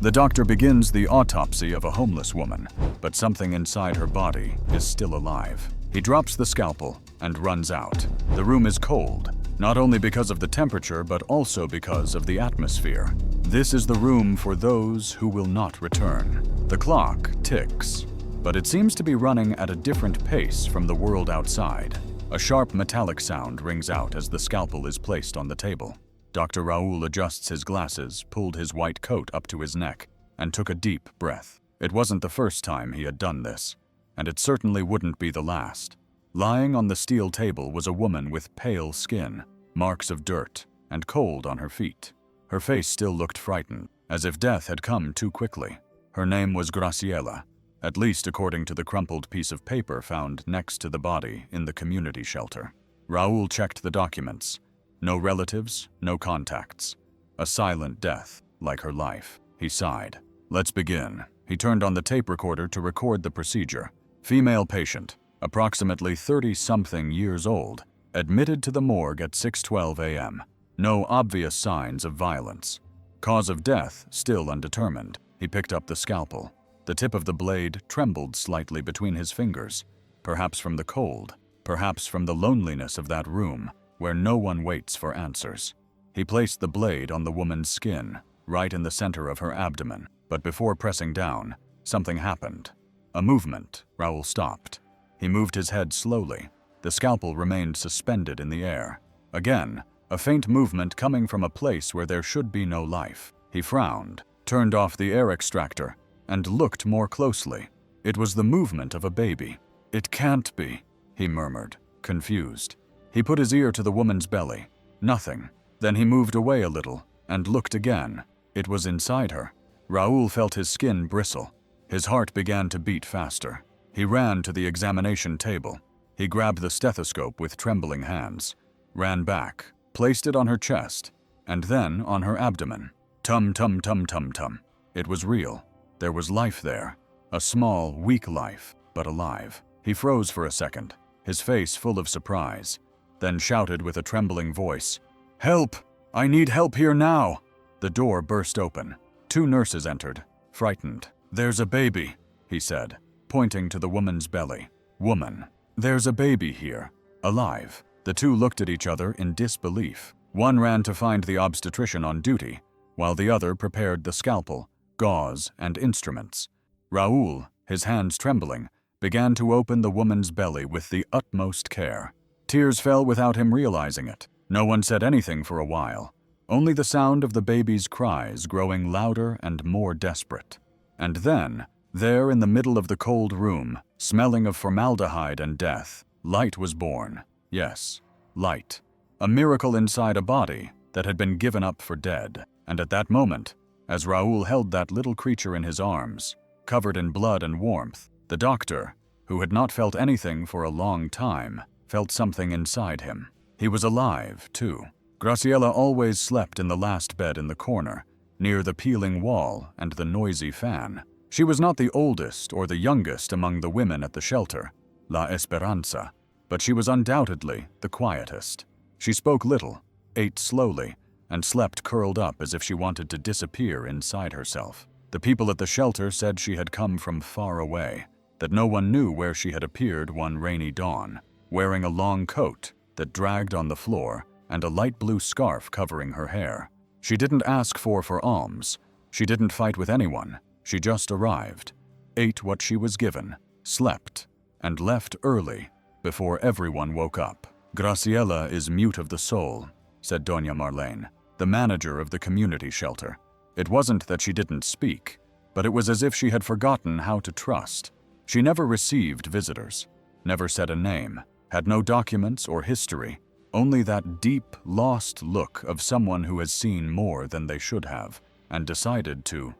The doctor begins the autopsy of a homeless woman, but something inside her body is still alive. He drops the scalpel and runs out. The room is cold, not only because of the temperature, but also because of the atmosphere. This is the room for those who will not return. The clock ticks, but it seems to be running at a different pace from the world outside. A sharp metallic sound rings out as the scalpel is placed on the table. Dr. Raoul adjusts his glasses, pulled his white coat up to his neck, and took a deep breath. It wasn't the first time he had done this, and it certainly wouldn't be the last. Lying on the steel table was a woman with pale skin, marks of dirt, and cold on her feet. Her face still looked frightened, as if death had come too quickly. Her name was Graciela, at least according to the crumpled piece of paper found next to the body in the community shelter. Raoul checked the documents. No relatives, no contacts. A silent death, like her life. He sighed. Let's begin. He turned on the tape recorder to record the procedure. Female patient, approximately 30-something years old, admitted to the morgue at 6:12 a.m. No obvious signs of violence. Cause of death still undetermined. He picked up the scalpel. The tip of the blade trembled slightly between his fingers, perhaps from the cold, perhaps from the loneliness of that room, where no one waits for answers. He placed the blade on the woman's skin, right in the center of her abdomen, but before pressing down, something happened. A movement. Raoul stopped. He moved his head slowly. The scalpel remained suspended in the air. Again, a faint movement coming from a place where there should be no life. He frowned, turned off the air extractor, and looked more closely. It was the movement of a baby. It can't be, he murmured, confused. He put his ear to the woman's belly. Nothing. Then he moved away a little and looked again. It was inside her. Raoul felt his skin bristle. His heart began to beat faster. He ran to the examination table. He grabbed the stethoscope with trembling hands, ran back, placed it on her chest, and then on her abdomen. Tum tum tum tum tum. It was real. There was life there. A small, weak life, but alive. He froze for a second, his face full of surprise, then shouted with a trembling voice, "Help! I need help here now!" The door burst open. 2 nurses entered, frightened. "There's a baby," he said, pointing to the woman's belly. "Woman, there's a baby here, alive." The 2 looked at each other in disbelief. One ran to find the obstetrician on duty, while the other prepared the scalpel, gauze, and instruments. Raoul, his hands trembling, began to open the woman's belly with the utmost care. Tears fell without him realizing it. No one said anything for a while, only the sound of the baby's cries growing louder and more desperate. And then, there in the middle of the cold room, smelling of formaldehyde and death, light was born. Yes, light. A miracle inside a body that had been given up for dead. And at that moment, as Raoul held that little creature in his arms, covered in blood and warmth, the doctor, who had not felt anything for a long time, felt something inside him. He was alive, too. Graciela always slept in the last bed in the corner, near the peeling wall and the noisy fan. She was not the oldest or the youngest among the women at the shelter, La Esperanza, but she was undoubtedly the quietest. She spoke little, ate slowly, and slept curled up as if she wanted to disappear inside herself. The people at the shelter said she had come from far away, that no one knew where she had appeared one rainy dawn, wearing a long coat that dragged on the floor and a light blue scarf covering her hair. She didn't ask for alms. She didn't fight with anyone. She just arrived, ate what she was given, slept, and left early before everyone woke up. "Graciela is mute of the soul," said Doña Marlene, the manager of the community shelter. It wasn't that she didn't speak, but it was as if she had forgotten how to trust. She never received visitors, never said a name, had no documents or history, only that deep, lost look of someone who has seen more than they should have, and decided to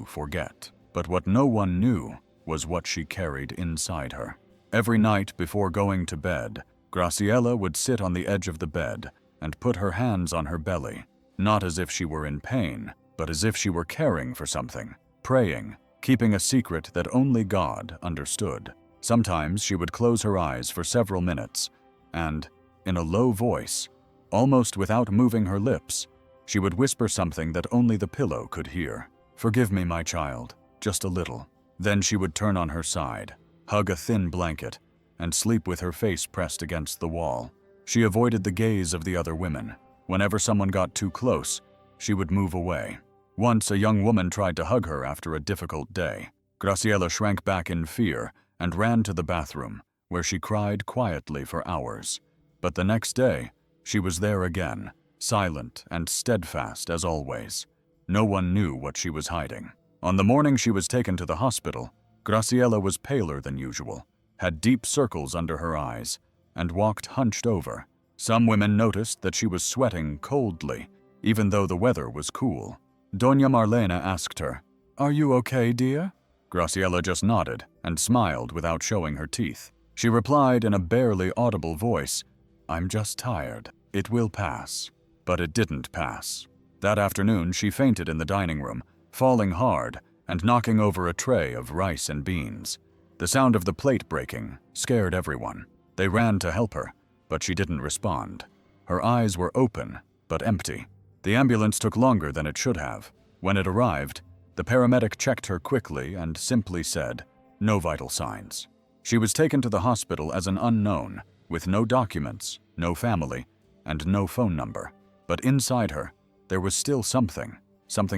forget. But what no one knew was what she carried inside her. Every night before going to bed, Graciela would sit on the edge of the bed and put her hands on her belly, not as if she were in pain, but as if she were caring for something, praying, keeping a secret that only God understood. Sometimes she would close her eyes for several minutes, and, in a low voice, almost without moving her lips, she would whisper something that only the pillow could hear. "Forgive me, my child, just a little." Then she would turn on her side, hug a thin blanket, and sleep with her face pressed against the wall. She avoided the gaze of the other women. Whenever someone got too close, she would move away. Once, a young woman tried to hug her after a difficult day. Graciela shrank back in fear and ran to the bathroom, where she cried quietly for hours. But the next day, she was there again, silent and steadfast as always. No one knew what she was hiding. On the morning she was taken to the hospital, Graciela was paler than usual, had deep circles under her eyes, and walked hunched over. Some women noticed that she was sweating coldly, even though the weather was cool. Doña Marlena asked her, "Are you okay, dear?" Graciela just nodded and smiled without showing her teeth. She replied in a barely audible voice, "I'm just tired. It will pass." But it didn't pass. That afternoon, she fainted in the dining room, falling hard and knocking over a tray of rice and beans. The sound of the plate breaking scared everyone. They ran to help her, but she didn't respond. Her eyes were open, but empty. The ambulance took longer than it should have. When it arrived, the paramedic checked her quickly and simply said, "No vital signs." She was taken to the hospital as an unknown, with no documents, no family, and no phone number. But inside her, there was still something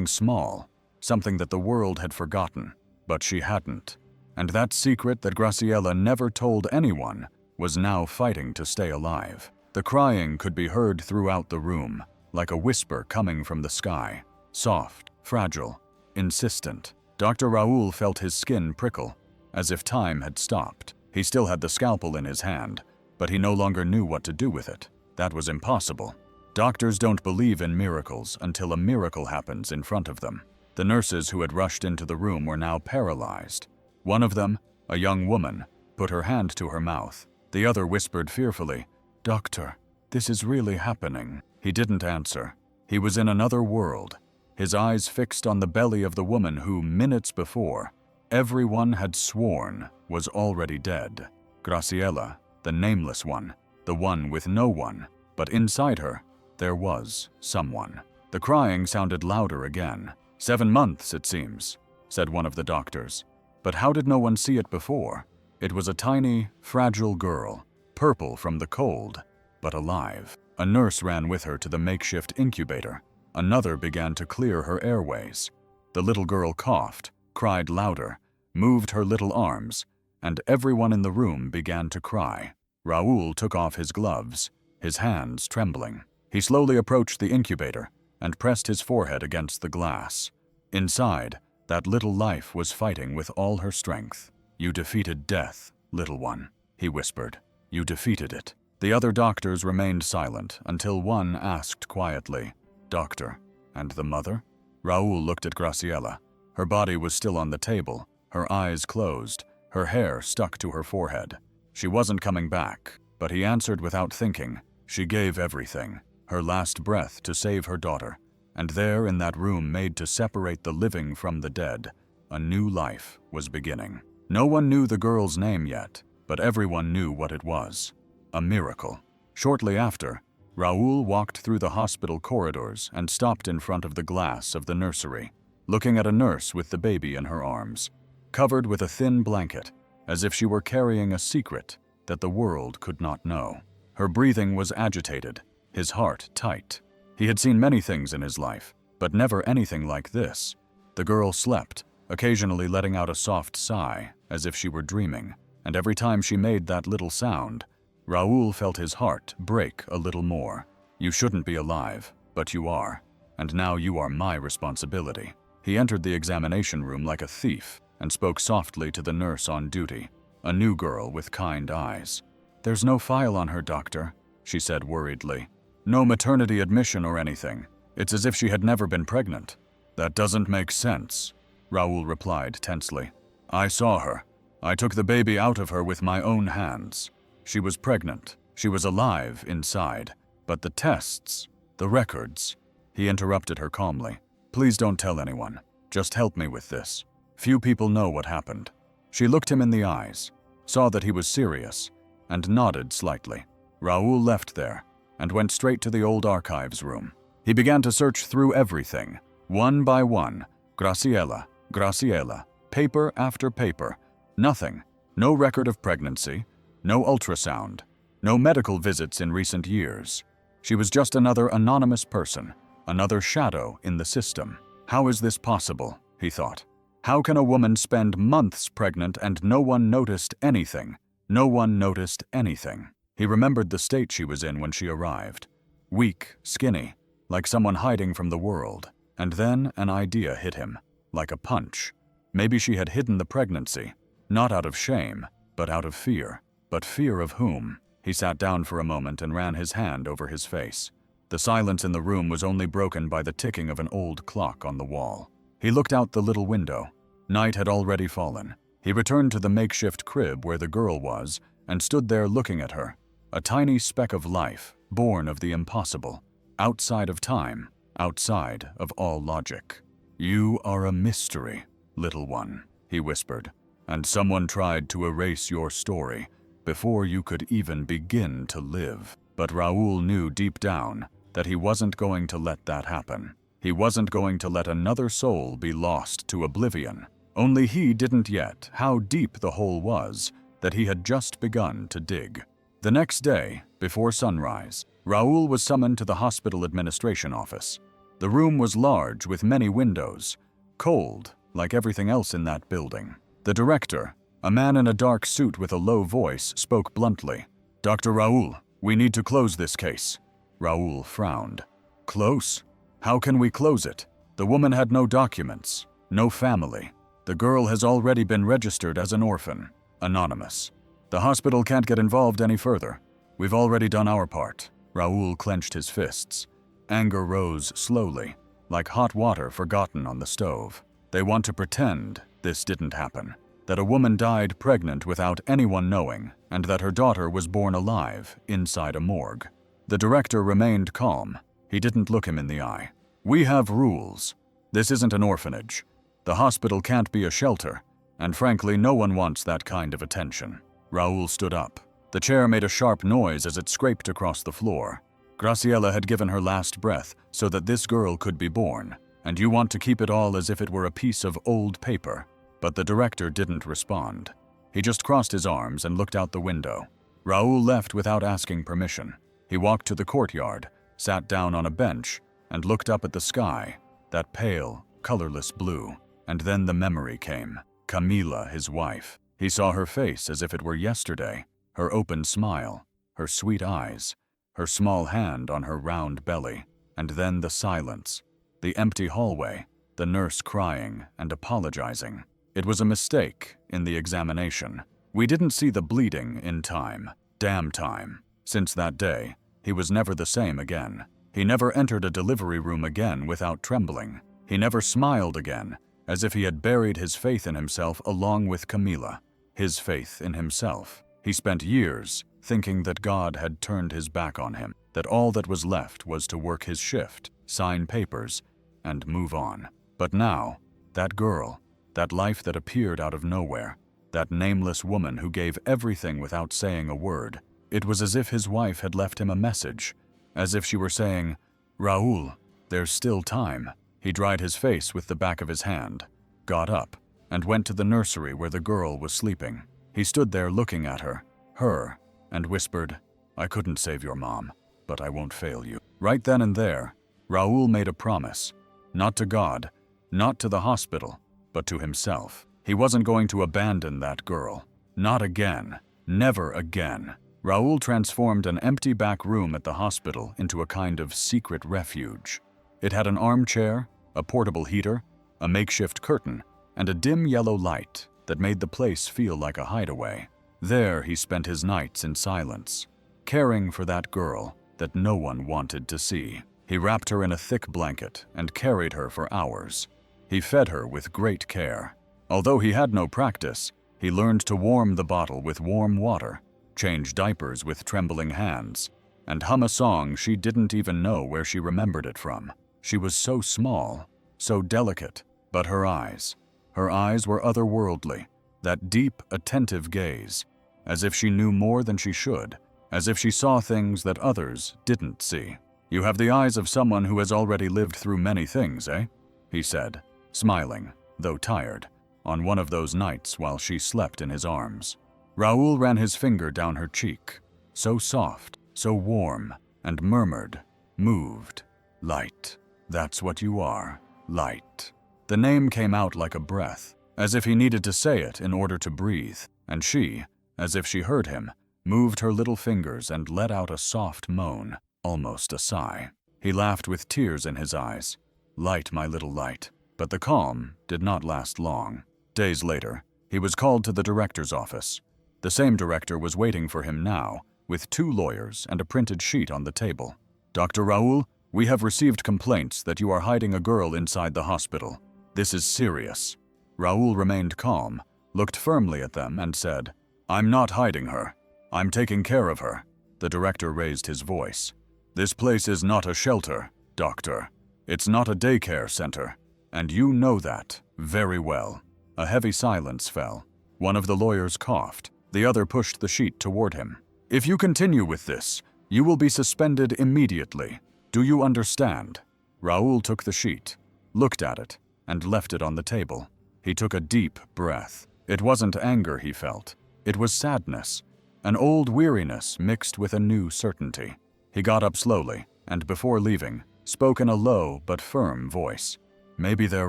small, something that the world had forgotten, but she hadn't. And that secret that Graciela never told anyone was now fighting to stay alive. The crying could be heard throughout the room, like a whisper coming from the sky, soft, fragile, insistent. Dr. Raúl felt his skin prickle, as if time had stopped. He still had the scalpel in his hand, but he no longer knew what to do with it. That was impossible. Doctors don't believe in miracles until a miracle happens in front of them. The nurses who had rushed into the room were now paralyzed. One of them, a young woman, put her hand to her mouth. The other whispered fearfully, "Doctor, this is really happening." He didn't answer. He was in another world, his eyes fixed on the belly of the woman who, minutes before, everyone had sworn was already dead. Graciela, the nameless one, the one with no one, but inside her, there was someone. The crying sounded louder again. 7 months, it seems, said one of the doctors. But how did no one see it before? It was a tiny, fragile girl, purple from the cold, but alive. A nurse ran with her to the makeshift incubator. Another began to clear her airways. The little girl coughed, cried louder, moved her little arms, and everyone in the room began to cry. Raúl took off his gloves, his hands trembling. He slowly approached the incubator and pressed his forehead against the glass. Inside, that little life was fighting with all her strength. "You defeated death, little one," he whispered. "You defeated it." The other doctors remained silent until one asked quietly, "Doctor, and the mother?" Raúl looked at Graciela. Her body was still on the table, her eyes closed, her hair stuck to her forehead. She wasn't coming back, but he answered without thinking. She gave everything, her last breath to save her daughter. And there, in that room made to separate the living from the dead, a new life was beginning. No one knew the girl's name yet, but everyone knew what it was. A miracle. Shortly after, Raúl walked through the hospital corridors and stopped in front of the glass of the nursery, looking at a nurse with the baby in her arms, covered with a thin blanket, as if she were carrying a secret that the world could not know. Her breathing was agitated, his heart tight. He had seen many things in his life, but never anything like this. The girl slept, occasionally letting out a soft sigh, as if she were dreaming, and every time she made that little sound, Raúl felt his heart break a little more. "You shouldn't be alive, but you are, and now you are my responsibility." He entered the examination room like a thief and spoke softly to the nurse on duty, a new girl with kind eyes. "There's no file on her, doctor," she said worriedly. "No maternity admission or anything. It's as if she had never been pregnant." "That doesn't make sense," Raúl replied tensely. "I saw her. I took the baby out of her with my own hands. She was pregnant. She was alive inside. But the tests, the records..." He interrupted her calmly. "Please don't tell anyone. Just help me with this. Few people know what happened." She looked him in the eyes, saw that he was serious, and nodded slightly. Raúl left there and went straight to the old archives room. He began to search through everything, one by one, Graciela. Paper after paper. Nothing. No record of pregnancy. No ultrasound. No medical visits in recent years. She was just another anonymous person. Another shadow in the system. How is this possible? He thought. How can a woman spend months pregnant and no one noticed anything? No one noticed anything. He remembered the state she was in when she arrived. Weak, skinny, like someone hiding from the world. And then an idea hit him, like a punch. Maybe she had hidden the pregnancy, not out of shame, but out of fear. But fear of whom? He sat down for a moment and ran his hand over his face. The silence in the room was only broken by the ticking of an old clock on the wall. He looked out the little window. Night had already fallen. He returned to the makeshift crib where the girl was and stood there looking at her. A tiny speck of life, born of the impossible. Outside of time, outside of all logic. "You are a mystery, little one," he whispered, "and someone tried to erase your story before you could even begin to live." But Raoul knew deep down that he wasn't going to let that happen. He wasn't going to let another soul be lost to oblivion. Only he didn't yet how deep the hole was that he had just begun to dig. The next day, before sunrise, Raoul was summoned to the hospital administration office. The room was large with many windows, cold like everything else in that building. The director, a man in a dark suit with a low voice, spoke bluntly. "Dr. Raoul, we need to close this case." Raoul frowned. "Close? How can we close it? The woman had no documents, no family. The girl has already been registered as an orphan, anonymous. The hospital can't get involved any further. We've already done our part." Raoul clenched his fists. Anger rose slowly, like hot water forgotten on the stove. They want to pretend this didn't happen, that a woman died pregnant without anyone knowing, and that her daughter was born alive inside a morgue. The director remained calm. He didn't look him in the eye. "We have rules. This isn't an orphanage. The hospital can't be a shelter, and frankly, no one wants that kind of attention." Raoul stood up. The chair made a sharp noise as it scraped across the floor. Graciela had given her last breath so that this girl could be born, and you want to keep it all as if it were a piece of old paper. But the director didn't respond. He just crossed his arms and looked out the window. Raoul left without asking permission. He walked to the courtyard, sat down on a bench, and looked up at the sky, that pale, colorless blue. And then the memory came. Camila, his wife. He saw her face as if it were yesterday, her open smile, her sweet eyes, her small hand on her round belly, and then the silence, the empty hallway, the nurse crying and apologizing. It was a mistake in the examination. We didn't see the bleeding in time. Damn time. Since that day, he was never the same again. He never entered a delivery room again without trembling. He never smiled again, as if he had buried his faith in himself along with Camila. His faith in himself. He spent years thinking that God had turned his back on him, that all that was left was to work his shift, sign papers, and move on. But now, that girl, that life that appeared out of nowhere, that nameless woman who gave everything without saying a word, it was as if his wife had left him a message, as if she were saying, "Raoul, there's still time." He dried his face with the back of his hand, got up, and went to the nursery where the girl was sleeping. He stood there looking at her, and whispered, "I couldn't save your mom, but I won't fail you." Right then and there, Raoul made a promise, not to God, not to the hospital, but to himself. He wasn't going to abandon that girl. Not again. Never again. Raoul transformed an empty back room at the hospital into a kind of secret refuge. It had an armchair, a portable heater, a makeshift curtain, and a dim yellow light that made the place feel like a hideaway. There he spent his nights in silence, caring for that girl that no one wanted to see. He wrapped her in a thick blanket and carried her for hours. He fed her with great care. Although he had no practice, he learned to warm the bottle with warm water, change diapers with trembling hands, and hum a song she didn't even know where she remembered it from. She was so small, so delicate, but her eyes were otherworldly, that deep, attentive gaze, as if she knew more than she should, as if she saw things that others didn't see. "You have the eyes of someone who has already lived through many things, eh?" he said. smiling, though tired, on one of those nights while she slept in his arms. Raoul ran his finger down her cheek, so soft, so warm, and murmured, moved, light. That's what you are, light. The name came out like a breath, as if he needed to say it in order to breathe, and she, as if she heard him, moved her little fingers and let out a soft moan, almost a sigh. He laughed with tears in his eyes. Light, my little light. But the calm did not last long. Days later, he was called to the director's office. The same director was waiting for him now, with 2 lawyers and a printed sheet on the table. Dr. Raoul, we have received complaints that you are hiding a girl inside the hospital. This is serious. Raoul remained calm, looked firmly at them, and said, I'm not hiding her. I'm taking care of her. The director raised his voice. This place is not a shelter, doctor. It's not a daycare center. And you know that very well. A heavy silence fell. One of the lawyers coughed. The other pushed the sheet toward him. If you continue with this, you will be suspended immediately. Do you understand? Raoul took the sheet, looked at it, and left it on the table. He took a deep breath. It wasn't anger he felt. It was sadness, an old weariness mixed with a new certainty. He got up slowly, and before leaving, spoke in a low but firm voice. Maybe they're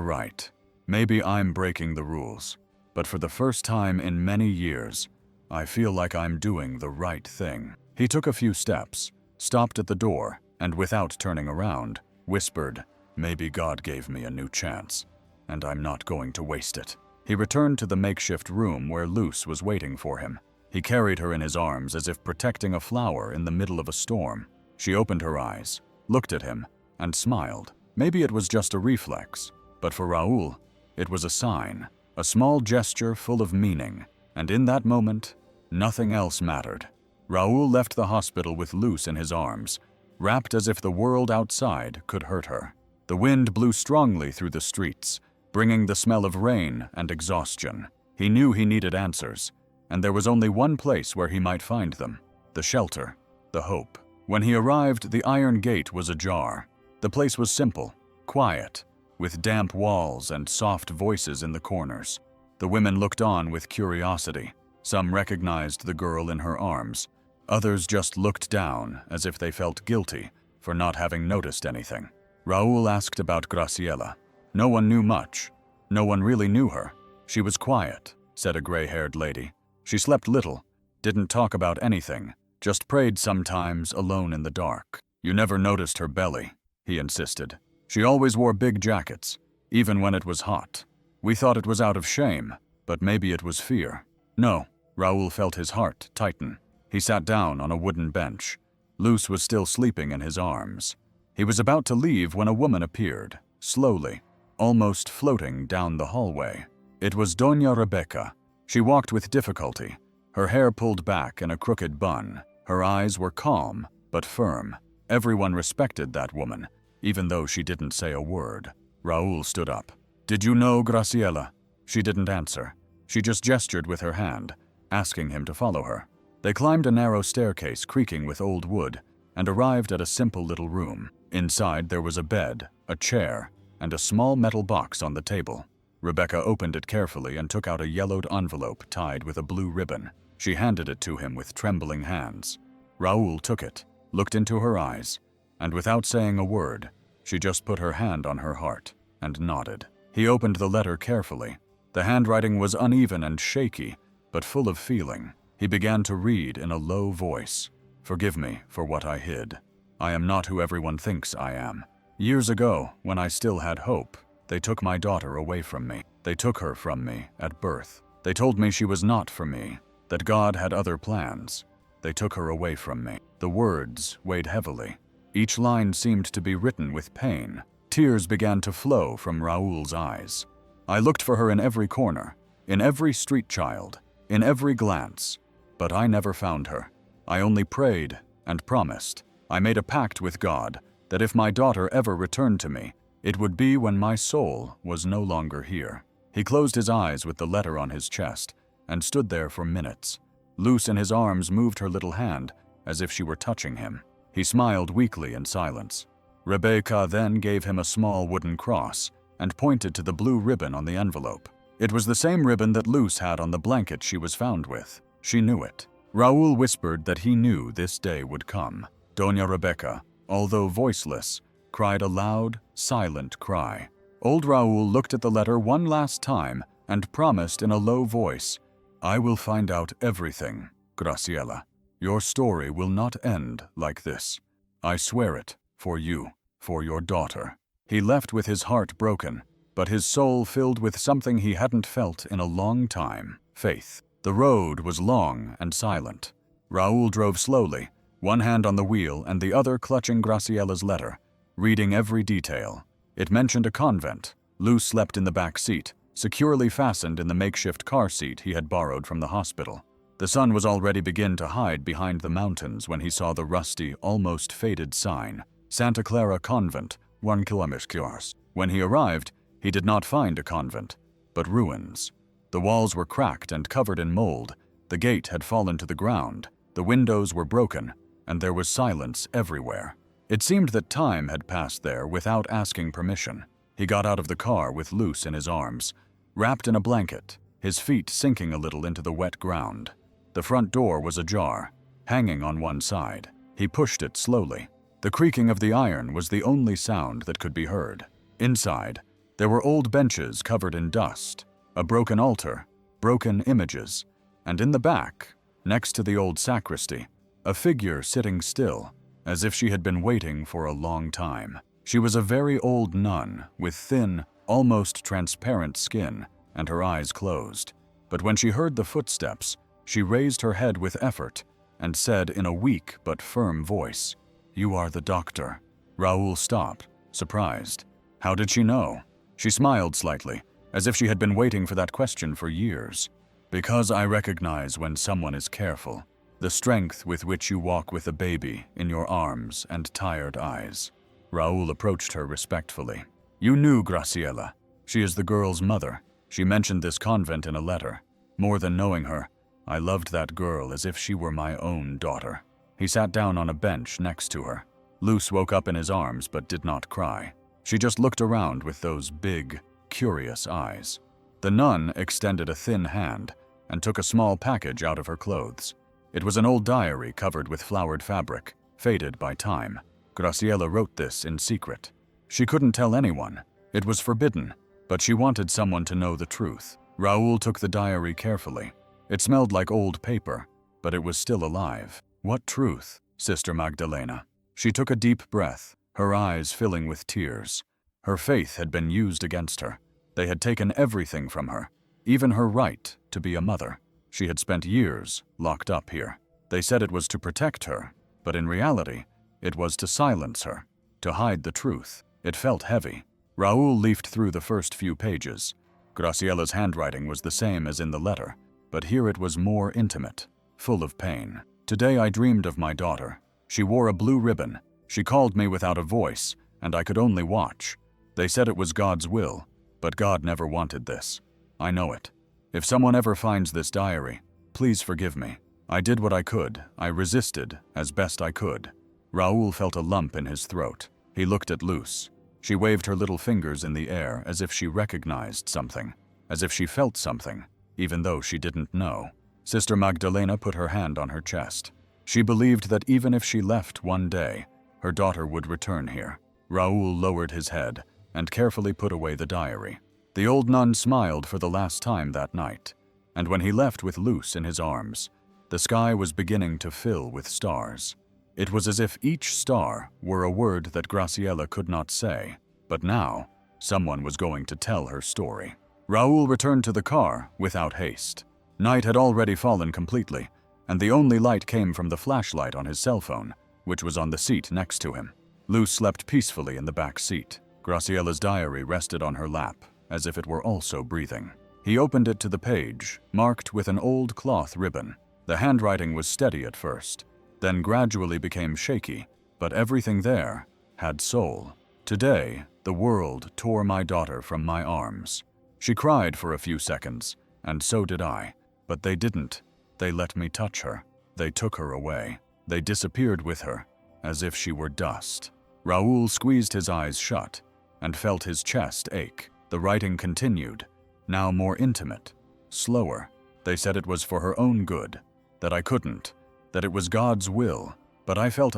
right. Maybe I'm breaking the rules. But for the first time in many years, I feel like I'm doing the right thing. He took a few steps, stopped at the door, and without turning around, whispered, maybe God gave me a new chance, and I'm not going to waste it. He returned to the makeshift room where Luce was waiting for him. He carried her in his arms as if protecting a flower in the middle of a storm. She opened her eyes, looked at him, and smiled. Maybe it was just a reflex, but for Raoul, it was a sign, a small gesture full of meaning, and in that moment, nothing else mattered. Raoul left the hospital with Luce in his arms, wrapped as if the world outside could hurt her. The wind blew strongly through the streets, bringing the smell of rain and exhaustion. He knew he needed answers, and there was only one place where he might find them, the shelter, the hope. When he arrived, the iron gate was ajar. The place was simple, quiet, with damp walls and soft voices in the corners. The women looked on with curiosity. Some recognized the girl in her arms. Others just looked down as if they felt guilty for not having noticed anything. Raoul asked about Graciela. No one knew much. No one really knew her. She was quiet, said a gray-haired lady. She slept little, didn't talk about anything, just prayed sometimes alone in the dark. You never noticed her belly, he insisted. She always wore big jackets, even when it was hot. We thought it was out of shame, but maybe it was fear. No, Raoul felt his heart tighten. He sat down on a wooden bench. Luce was still sleeping in his arms. He was about to leave when a woman appeared, slowly, almost floating down the hallway. It was Doña Rebecca. She walked with difficulty, her hair pulled back in a crooked bun. Her eyes were calm, but firm. Everyone respected that woman, even though she didn't say a word. Raoul stood up. Did you know Graciela? She didn't answer. She just gestured with her hand, asking him to follow her. They climbed a narrow staircase creaking with old wood and arrived at a simple little room. Inside there was a bed, a chair, and a small metal box on the table. Rebecca opened it carefully and took out a yellowed envelope tied with a blue ribbon. She handed it to him with trembling hands. Raoul took it, looked into her eyes, and without saying a word, she just put her hand on her heart and nodded. He opened the letter carefully. The handwriting was uneven and shaky, but full of feeling. He began to read in a low voice. Forgive me for what I hid. I am not who everyone thinks I am. Years ago, when I still had hope, they took my daughter away from me. They took her from me at birth. They told me she was not for me, that God had other plans. They took her away from me. The words weighed heavily. Each line seemed to be written with pain. Tears began to flow from Raoul's eyes. I looked for her in every corner, in every street child, in every glance, but I never found her. I only prayed and promised. I made a pact with God that if my daughter ever returned to me, it would be when my soul was no longer here. He closed his eyes with the letter on his chest and stood there for minutes. Luce in his arms moved her little hand as if she were touching him. He smiled weakly in silence. Rebecca then gave him a small wooden cross and pointed to the blue ribbon on the envelope. It was the same ribbon that Luz had on the blanket she was found with. She knew it. Raúl whispered that he knew this day would come. Doña Rebecca, although voiceless, cried a loud, silent cry. Old Raúl looked at the letter one last time and promised in a low voice, "I will find out everything, Graciela. Your story will not end like this. I swear it, for you, for your daughter." He left with his heart broken, but his soul filled with something he hadn't felt in a long time: faith. The road was long and silent. Raúl drove slowly, one hand on the wheel and the other clutching Graciela's letter, reading every detail. It mentioned a convent. Luz slept in the back seat, securely fastened in the makeshift car seat he had borrowed from the hospital. The sun was already beginning to hide behind the mountains when he saw the rusty, almost faded sign, Santa Clara Convent, 1 kilometer. When he arrived, he did not find a convent, but ruins. The walls were cracked and covered in mold, the gate had fallen to the ground, the windows were broken, and there was silence everywhere. It seemed that time had passed there without asking permission. He got out of the car with Luz in his arms, wrapped in a blanket, his feet sinking a little into the wet ground. The front door was ajar, hanging on one side. He pushed it slowly. The creaking of the iron was the only sound that could be heard. Inside, there were old benches covered in dust, a broken altar, broken images, and in the back, next to the old sacristy, a figure sitting still, as if she had been waiting for a long time. She was a very old nun, with thin, almost transparent skin, and her eyes closed. But when she heard the footsteps, she raised her head with effort and said in a weak but firm voice, "You are the doctor." Raúl stopped, surprised. How did she know? She smiled slightly, as if she had been waiting for that question for years. "Because I recognize when someone is careful, the strength with which you walk with a baby in your arms and tired eyes." Raúl approached her respectfully. "You knew Graciela. She is the girl's mother. She mentioned this convent in a letter. More than knowing her, I loved that girl as if she were my own daughter." He sat down on a bench next to her. Luz woke up in his arms but did not cry. She just looked around with those big, curious eyes. The nun extended a thin hand and took a small package out of her clothes. It was an old diary covered with flowered fabric, faded by time. Graciela wrote this in secret. She couldn't tell anyone. It was forbidden, but she wanted someone to know the truth. Raúl took the diary carefully. It smelled like old paper, but it was still alive. What truth, Sister Magdalena? She took a deep breath, her eyes filling with tears. Her faith had been used against her. They had taken everything from her, even her right to be a mother. She had spent years locked up here. They said it was to protect her, but in reality, it was to silence her, to hide the truth. It felt heavy. Raúl leafed through the first few pages. Graciela's handwriting was the same as in the letter, but here it was more intimate, full of pain. "Today I dreamed of my daughter. She wore a blue ribbon. She called me without a voice, and I could only watch. They said it was God's will, but God never wanted this. I know it. If someone ever finds this diary, please forgive me. I did what I could. I resisted as best I could." Raúl felt a lump in his throat. He looked at Luz. She waved her little fingers in the air as if she recognized something, as if she felt something, even though she didn't know. Sister Magdalena put her hand on her chest. She believed that even if she left one day, her daughter would return here. Raúl lowered his head and carefully put away the diary. The old nun smiled for the last time that night, and when he left with Luz in his arms, the sky was beginning to fill with stars. It was as if each star were a word that Graciela could not say, but now someone was going to tell her story. Raúl returned to the car without haste. Night had already fallen completely, and the only light came from the flashlight on his cell phone, which was on the seat next to him. Luz slept peacefully in the back seat. Graciela's diary rested on her lap, as if it were also breathing. He opened it to the page, marked with an old cloth ribbon. The handwriting was steady at first, then gradually became shaky, but everything there had soul. "Today, the world tore my daughter from my arms. She cried for a few seconds, and so did I, but they didn't. They let me touch her. They took her away. They disappeared with her, as if she were dust." Raúl squeezed his eyes shut and felt his chest ache. The writing continued, now more intimate, slower. They said it was for her own good, that I couldn't, that it was God's will, but I felt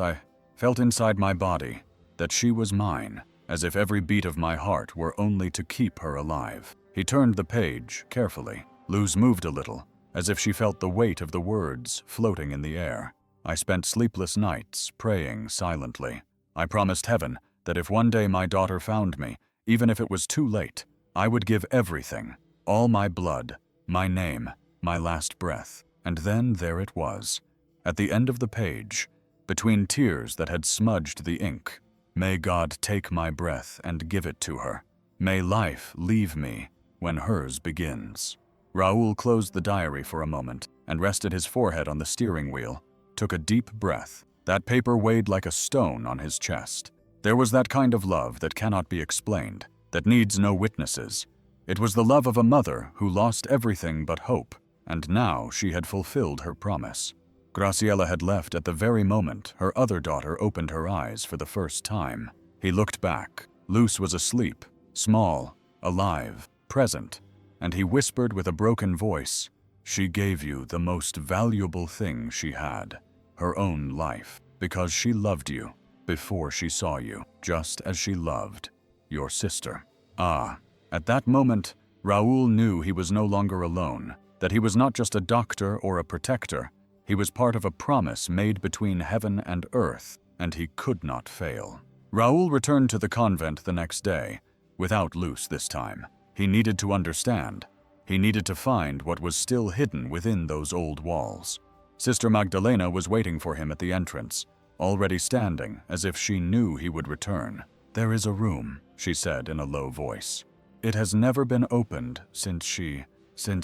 inside my body that she was mine, as if every beat of my heart were only to keep her alive. He turned the page carefully. Luz moved a little, as if she felt the weight of the words floating in the air. I spent sleepless nights praying silently. I promised heaven that if one day my daughter found me, even if it was too late, I would give everything, all my blood, my name, my last breath. And then there it was, at the end of the page, between tears that had smudged the ink. May God take my breath and give it to her. May life leave me when hers begins. Raoul closed the diary for a moment and rested his forehead on the steering wheel, took a deep breath. That paper weighed like a stone on his chest. There was that kind of love that cannot be explained, that needs no witnesses. It was the love of a mother who lost everything but hope, and now she had fulfilled her promise. Graciela had left at the very moment her other daughter opened her eyes for the first time. He looked back. Luz was asleep, small, alive, present, and he whispered with a broken voice, "She gave you the most valuable thing she had, her own life, because she loved you before she saw you, just as she loved your sister." Ah, at that moment, Raoul knew he was no longer alone, that he was not just a doctor or a protector. He was part of a promise made between heaven and earth, and he could not fail. Raoul returned to the convent the next day, without Luz this time. He needed to understand. He needed to find what was still hidden within those old walls. Sister Magdalena was waiting for him at the entrance, already standing as if she knew he would return. "There is a room," she said in a low voice. "It has never been opened since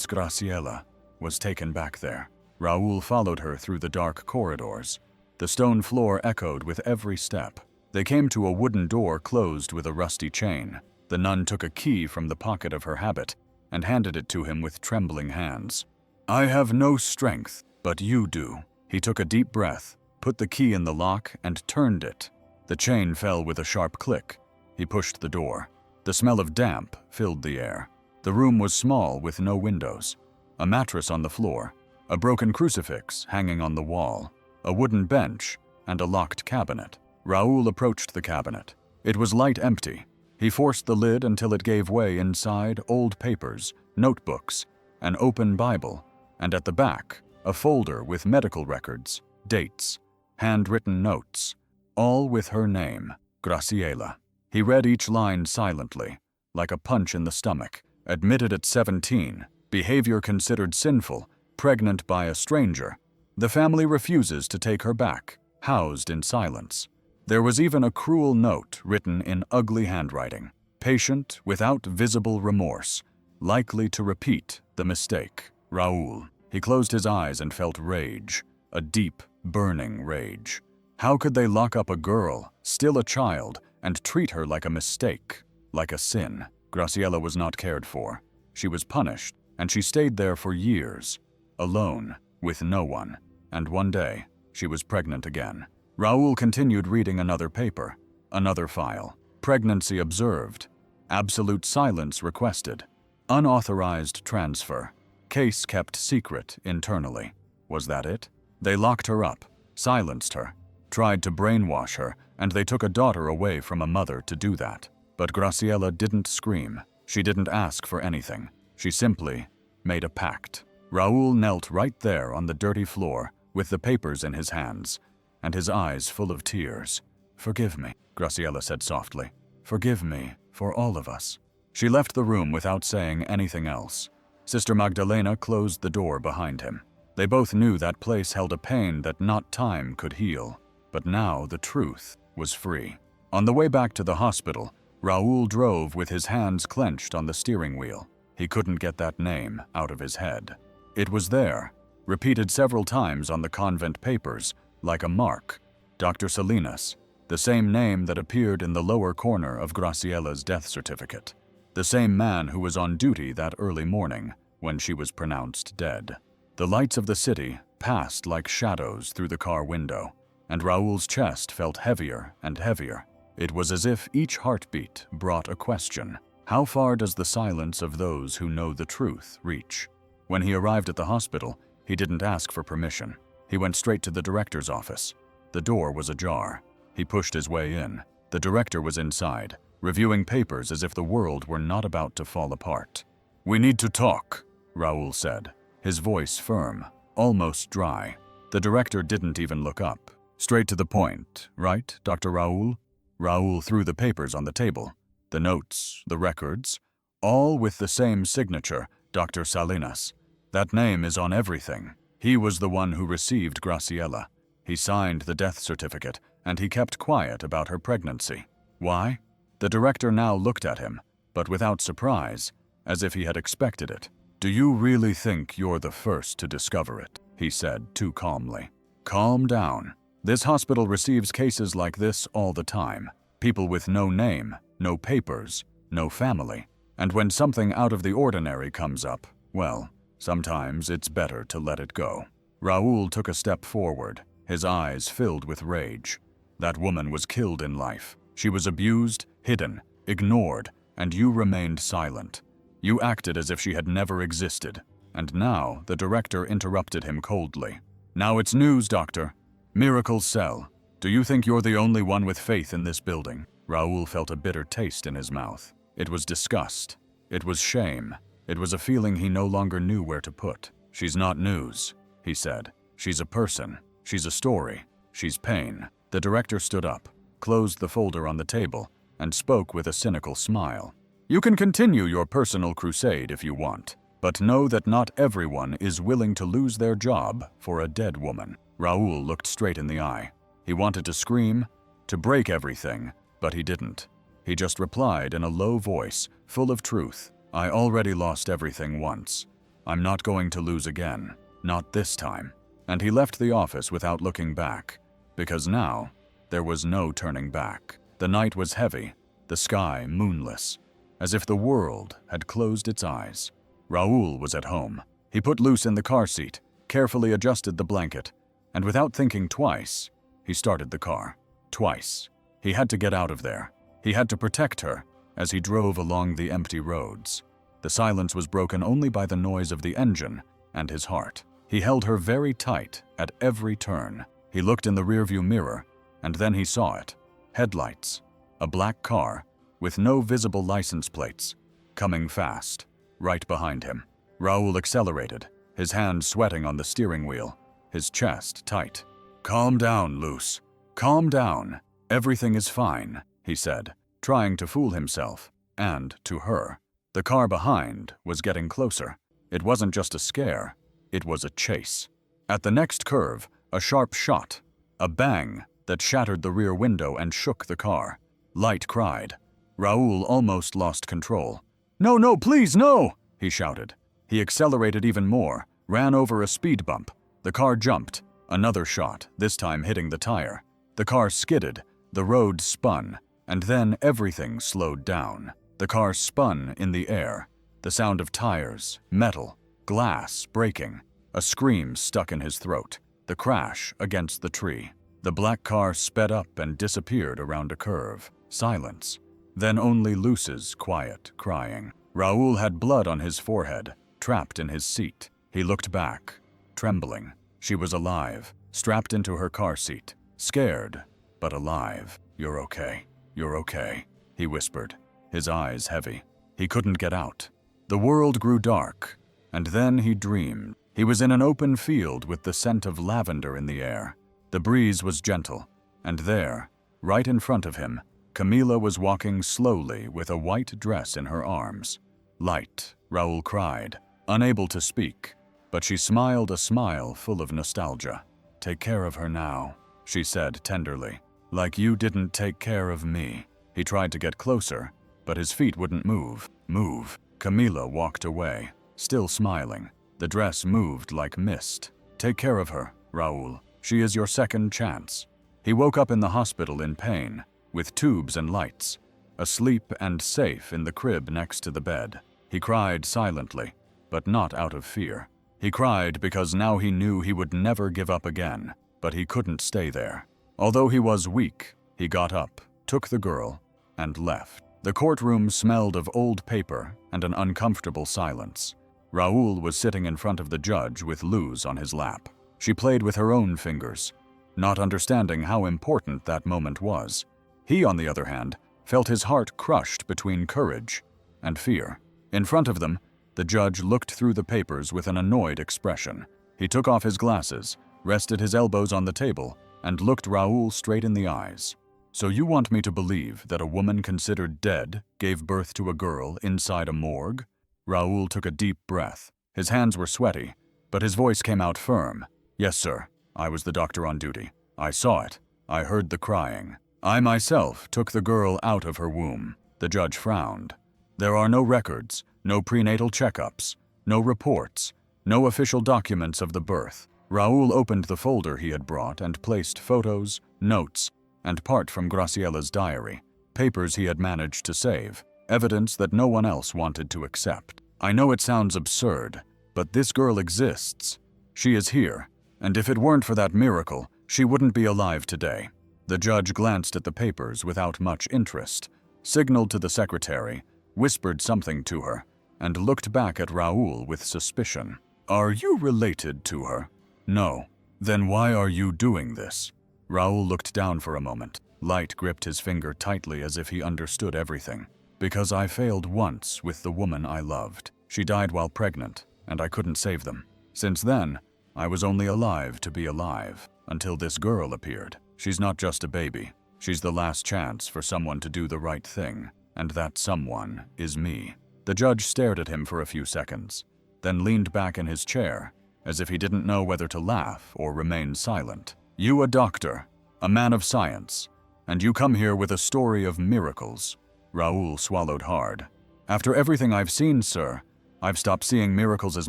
Graciela was taken back there." Raoul followed her through the dark corridors. The stone floor echoed with every step. They came to a wooden door closed with a rusty chain. The nun took a key from the pocket of her habit and handed it to him with trembling hands. "I have no strength, but you do." He took a deep breath, put the key in the lock, and turned it. The chain fell with a sharp click. He pushed the door. The smell of damp filled the air. The room was small with no windows. A mattress on the floor, a broken crucifix hanging on the wall, a wooden bench, and a locked cabinet. Raoul approached the cabinet. It was light empty. He forced the lid until it gave way. Inside, old papers, notebooks, an open Bible, and at the back, a folder with medical records, dates, handwritten notes, all with her name, Graciela. He read each line silently, like a punch in the stomach. Admitted at 17, behavior considered sinful, pregnant by a stranger. The family refuses to take her back, housed in silence. There was even a cruel note written in ugly handwriting. Patient without visible remorse, likely to repeat the mistake. Raoul. He closed his eyes and felt rage, a deep, burning rage. How could they lock up a girl, still a child, and treat her like a mistake, like a sin? Graciela was not cared for. She was punished, and she stayed there for years, alone, with no one. And one day, she was pregnant again. Raoul continued reading another paper, another file. Pregnancy observed. Absolute silence requested. Unauthorized transfer. Case kept secret internally. Was that it? They locked her up, silenced her, tried to brainwash her, and they took a daughter away from a mother to do that. But Graciela didn't scream. She didn't ask for anything. She simply made a pact. Raoul knelt right there on the dirty floor with the papers in his hands, and his eyes full of tears. "Forgive me," Graciela said softly. "Forgive me for all of us." She left the room without saying anything else. Sister Magdalena closed the door behind him. They both knew that place held a pain that not time could heal. But now the truth was free. On the way back to the hospital, Raoul drove with his hands clenched on the steering wheel. He couldn't get that name out of his head. It was there, repeated several times on the convent papers, like a mark. Dr. Salinas, the same name that appeared in the lower corner of Graciela's death certificate. The same man who was on duty that early morning when she was pronounced dead. The lights of the city passed like shadows through the car window, and Raoul's chest felt heavier and heavier. It was as if each heartbeat brought a question. How far does the silence of those who know the truth reach? When he arrived at the hospital, he didn't ask for permission. He went straight to the director's office. The door was ajar. He pushed his way in. The director was inside, reviewing papers as if the world were not about to fall apart. "We need to talk," Raoul said, his voice firm, almost dry. The director didn't even look up. "Straight to the point, right, Dr. Raoul?" Raoul threw the papers on the table. The notes, the records, all with the same signature, Dr. Salinas. That name is on everything. He was the one who received Graciela. He signed the death certificate, and he kept quiet about her pregnancy. Why? The director now looked at him, but without surprise, as if he had expected it. "Do you really think you're the first to discover it?" he said too calmly. "Calm down. This hospital receives cases like this all the time. People with no name, no papers, no family. And when something out of the ordinary comes up, well, sometimes it's better to let it go." Raoul took a step forward, his eyes filled with rage. That woman was killed in life. She was abused, hidden, ignored, and you remained silent. You acted as if she had never existed. And now the director interrupted him coldly. "Now it's news, doctor. Miracle Cell. Do you think you're the only one with faith in this building?" Raoul felt a bitter taste in his mouth. It was disgust. It was shame. It was a feeling he no longer knew where to put. "She's not news," he said. "She's a person. She's a story. She's pain." The director stood up, closed the folder on the table, and spoke with a cynical smile. "You can continue your personal crusade if you want, but know that not everyone is willing to lose their job for a dead woman." Raoul looked straight in the eye. He wanted to scream, to break everything, but he didn't. He just replied in a low voice, full of truth. "I already lost everything once. I'm not going to lose again. Not this time." And he left the office without looking back, because now there was no turning back. The night was heavy, the sky moonless, as if the world had closed its eyes. Raoul was at home. He put Luce in the car seat, carefully adjusted the blanket, and without thinking twice, he started the car. Twice. He had to get out of there. He had to protect her as he drove along the empty roads. The silence was broken only by the noise of the engine and his heart. He held her very tight at every turn. He looked in the rearview mirror, and then he saw it. Headlights. A black car, with no visible license plates, coming fast, right behind him. Raoul accelerated, his hands sweating on the steering wheel, his chest tight. "Calm down, Luce. Calm down. Everything is fine," he said, trying to fool himself, and to her. The car behind was getting closer. It wasn't just a scare, it was a chase. At the next curve, a sharp shot, a bang that shattered the rear window and shook the car. Light cried. Raoul almost lost control. "No, no, please, no!" he shouted. He accelerated even more, ran over a speed bump. The car jumped. Another shot, this time hitting the tire. The car skidded, the road spun, and then everything slowed down. The car spun in the air. The sound of tires, metal, glass breaking. A scream stuck in his throat. The crash against the tree. The black car sped up and disappeared around a curve. Silence. Then only Luce's quiet crying. Raoul had blood on his forehead, trapped in his seat. He looked back, trembling. She was alive, strapped into her car seat, scared, but alive. "You're okay. You're okay," he whispered, his eyes heavy. He couldn't get out. The world grew dark, and then he dreamed. He was in an open field with the scent of lavender in the air. The breeze was gentle, and there, right in front of him, Camila was walking slowly with a white dress in her arms. "Light," Raoul cried, unable to speak, but she smiled a smile full of nostalgia. "Take care of her now," she said tenderly. "Like you didn't take care of me." He tried to get closer, but his feet wouldn't move. Move. Camila walked away, still smiling. The dress moved like mist. "Take care of her, Raoul. She is your second chance." He woke up in the hospital in pain, with tubes and lights, asleep and safe in the crib next to the bed. He cried silently, but not out of fear. He cried because now he knew he would never give up again, but he couldn't stay there. Although he was weak, he got up, took the girl, and left. The courtroom smelled of old paper and an uncomfortable silence. Raoul was sitting in front of the judge with Luz on his lap. She played with her own fingers, not understanding how important that moment was. He, on the other hand, felt his heart crushed between courage and fear. In front of them, the judge looked through the papers with an annoyed expression. He took off his glasses, rested his elbows on the table, and looked Raoul straight in the eyes. "So you want me to believe that a woman considered dead gave birth to a girl inside a morgue?" Raoul took a deep breath. His hands were sweaty, but his voice came out firm. "Yes, sir. I was the doctor on duty. I saw it. I heard the crying. I myself took the girl out of her womb." The judge frowned. "There are no records, no prenatal checkups, no reports, no official documents of the birth." Raoul opened the folder he had brought and placed photos, notes, and part from Graciela's diary, papers he had managed to save, evidence that no one else wanted to accept. "I know it sounds absurd, but this girl exists. She is here, and if it weren't for that miracle, she wouldn't be alive today." The judge glanced at the papers without much interest, signaled to the secretary, whispered something to her, and looked back at Raoul with suspicion. "Are you related to her?" "No." "Then why are you doing this?" Raoul looked down for a moment. Light gripped his finger tightly as if he understood everything. "Because I failed once with the woman I loved. She died while pregnant, and I couldn't save them. Since then, I was only alive to be alive, until this girl appeared. She's not just a baby. She's the last chance for someone to do the right thing, and that someone is me." The judge stared at him for a few seconds, then leaned back in his chair, as if he didn't know whether to laugh or remain silent. "You a doctor, a man of science, and you come here with a story of miracles." Raoul swallowed hard. "After everything I've seen, sir, I've stopped seeing miracles as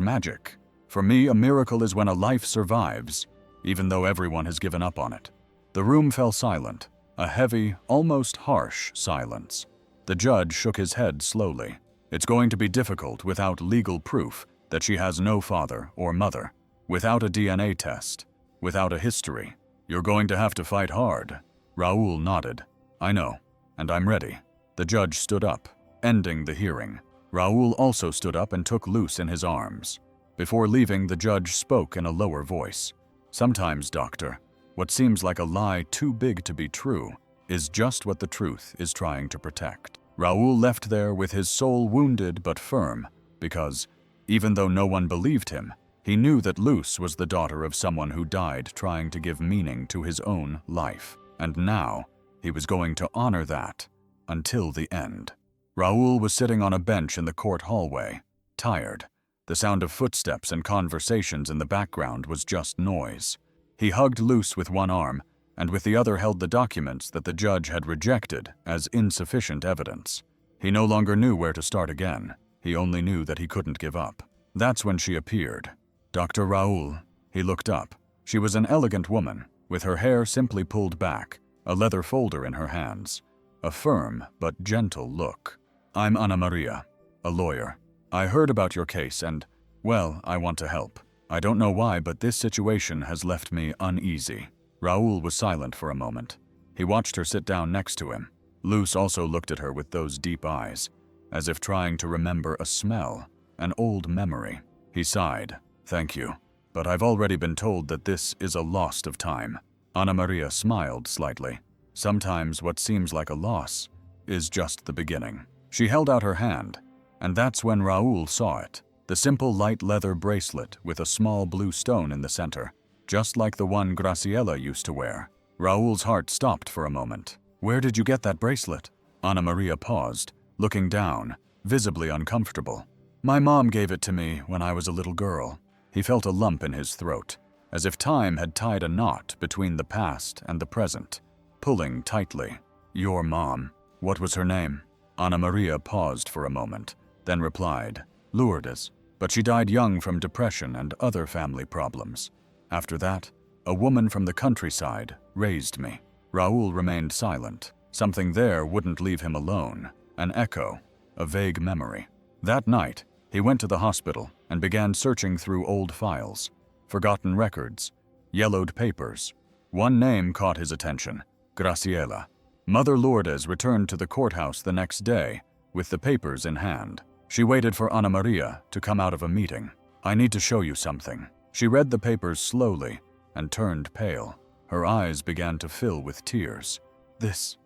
magic. For me, a miracle is when a life survives, even though everyone has given up on it." The room fell silent, a heavy, almost harsh silence. The judge shook his head slowly. "It's going to be difficult without legal proof that she has no father or mother, without a DNA test, without a history. You're going to have to fight hard." Raoul nodded. "I know, and I'm ready." The judge stood up, ending the hearing. Raoul also stood up and took Luz in his arms. Before leaving, the judge spoke in a lower voice. "Sometimes, doctor, what seems like a lie too big to be true is just what the truth is trying to protect." Raoul left there with his soul wounded but firm, because, even though no one believed him, he knew that Luz was the daughter of someone who died trying to give meaning to his own life. And now, he was going to honor that until the end. Raoul was sitting on a bench in the court hallway, tired. The sound of footsteps and conversations in the background was just noise. He hugged Luz with one arm, and with the other held the documents that the judge had rejected as insufficient evidence. He no longer knew where to start again. He only knew that he couldn't give up. That's when she appeared. "Dr. Raoul." He looked up. She was an elegant woman, with her hair simply pulled back, a leather folder in her hands. A firm but gentle look. "I'm Ana Maria, a lawyer. I heard about your case and, well, I want to help. I don't know why, but this situation has left me uneasy." Raoul was silent for a moment. He watched her sit down next to him. Luz also looked at her with those deep eyes, as if trying to remember a smell, an old memory. He sighed. "Thank you, but I've already been told that this is a loss of time." Ana Maria smiled slightly. "Sometimes what seems like a loss is just the beginning." She held out her hand, and that's when Raoul saw it. The simple light leather bracelet with a small blue stone in the center, just like the one Graciela used to wear. Raoul's heart stopped for a moment. "Where did you get that bracelet?" Ana Maria paused, looking down, visibly uncomfortable. "My mom gave it to me when I was a little girl." He felt a lump in his throat, as if time had tied a knot between the past and the present, pulling tightly. "Your mom. What was her name?" Ana Maria paused for a moment, then replied, "Lourdes, but she died young from depression and other family problems. After that, a woman from the countryside raised me." Raoul remained silent. Something there wouldn't leave him alone. An echo, a vague memory. That night, he went to the hospital and began searching through old files, forgotten records, yellowed papers. One name caught his attention, Graciela. Mother Lourdes returned to the courthouse the next day with the papers in hand. She waited for Ana Maria to come out of a meeting. "I need to show you something." She read the papers slowly and turned pale. Her eyes began to fill with tears. This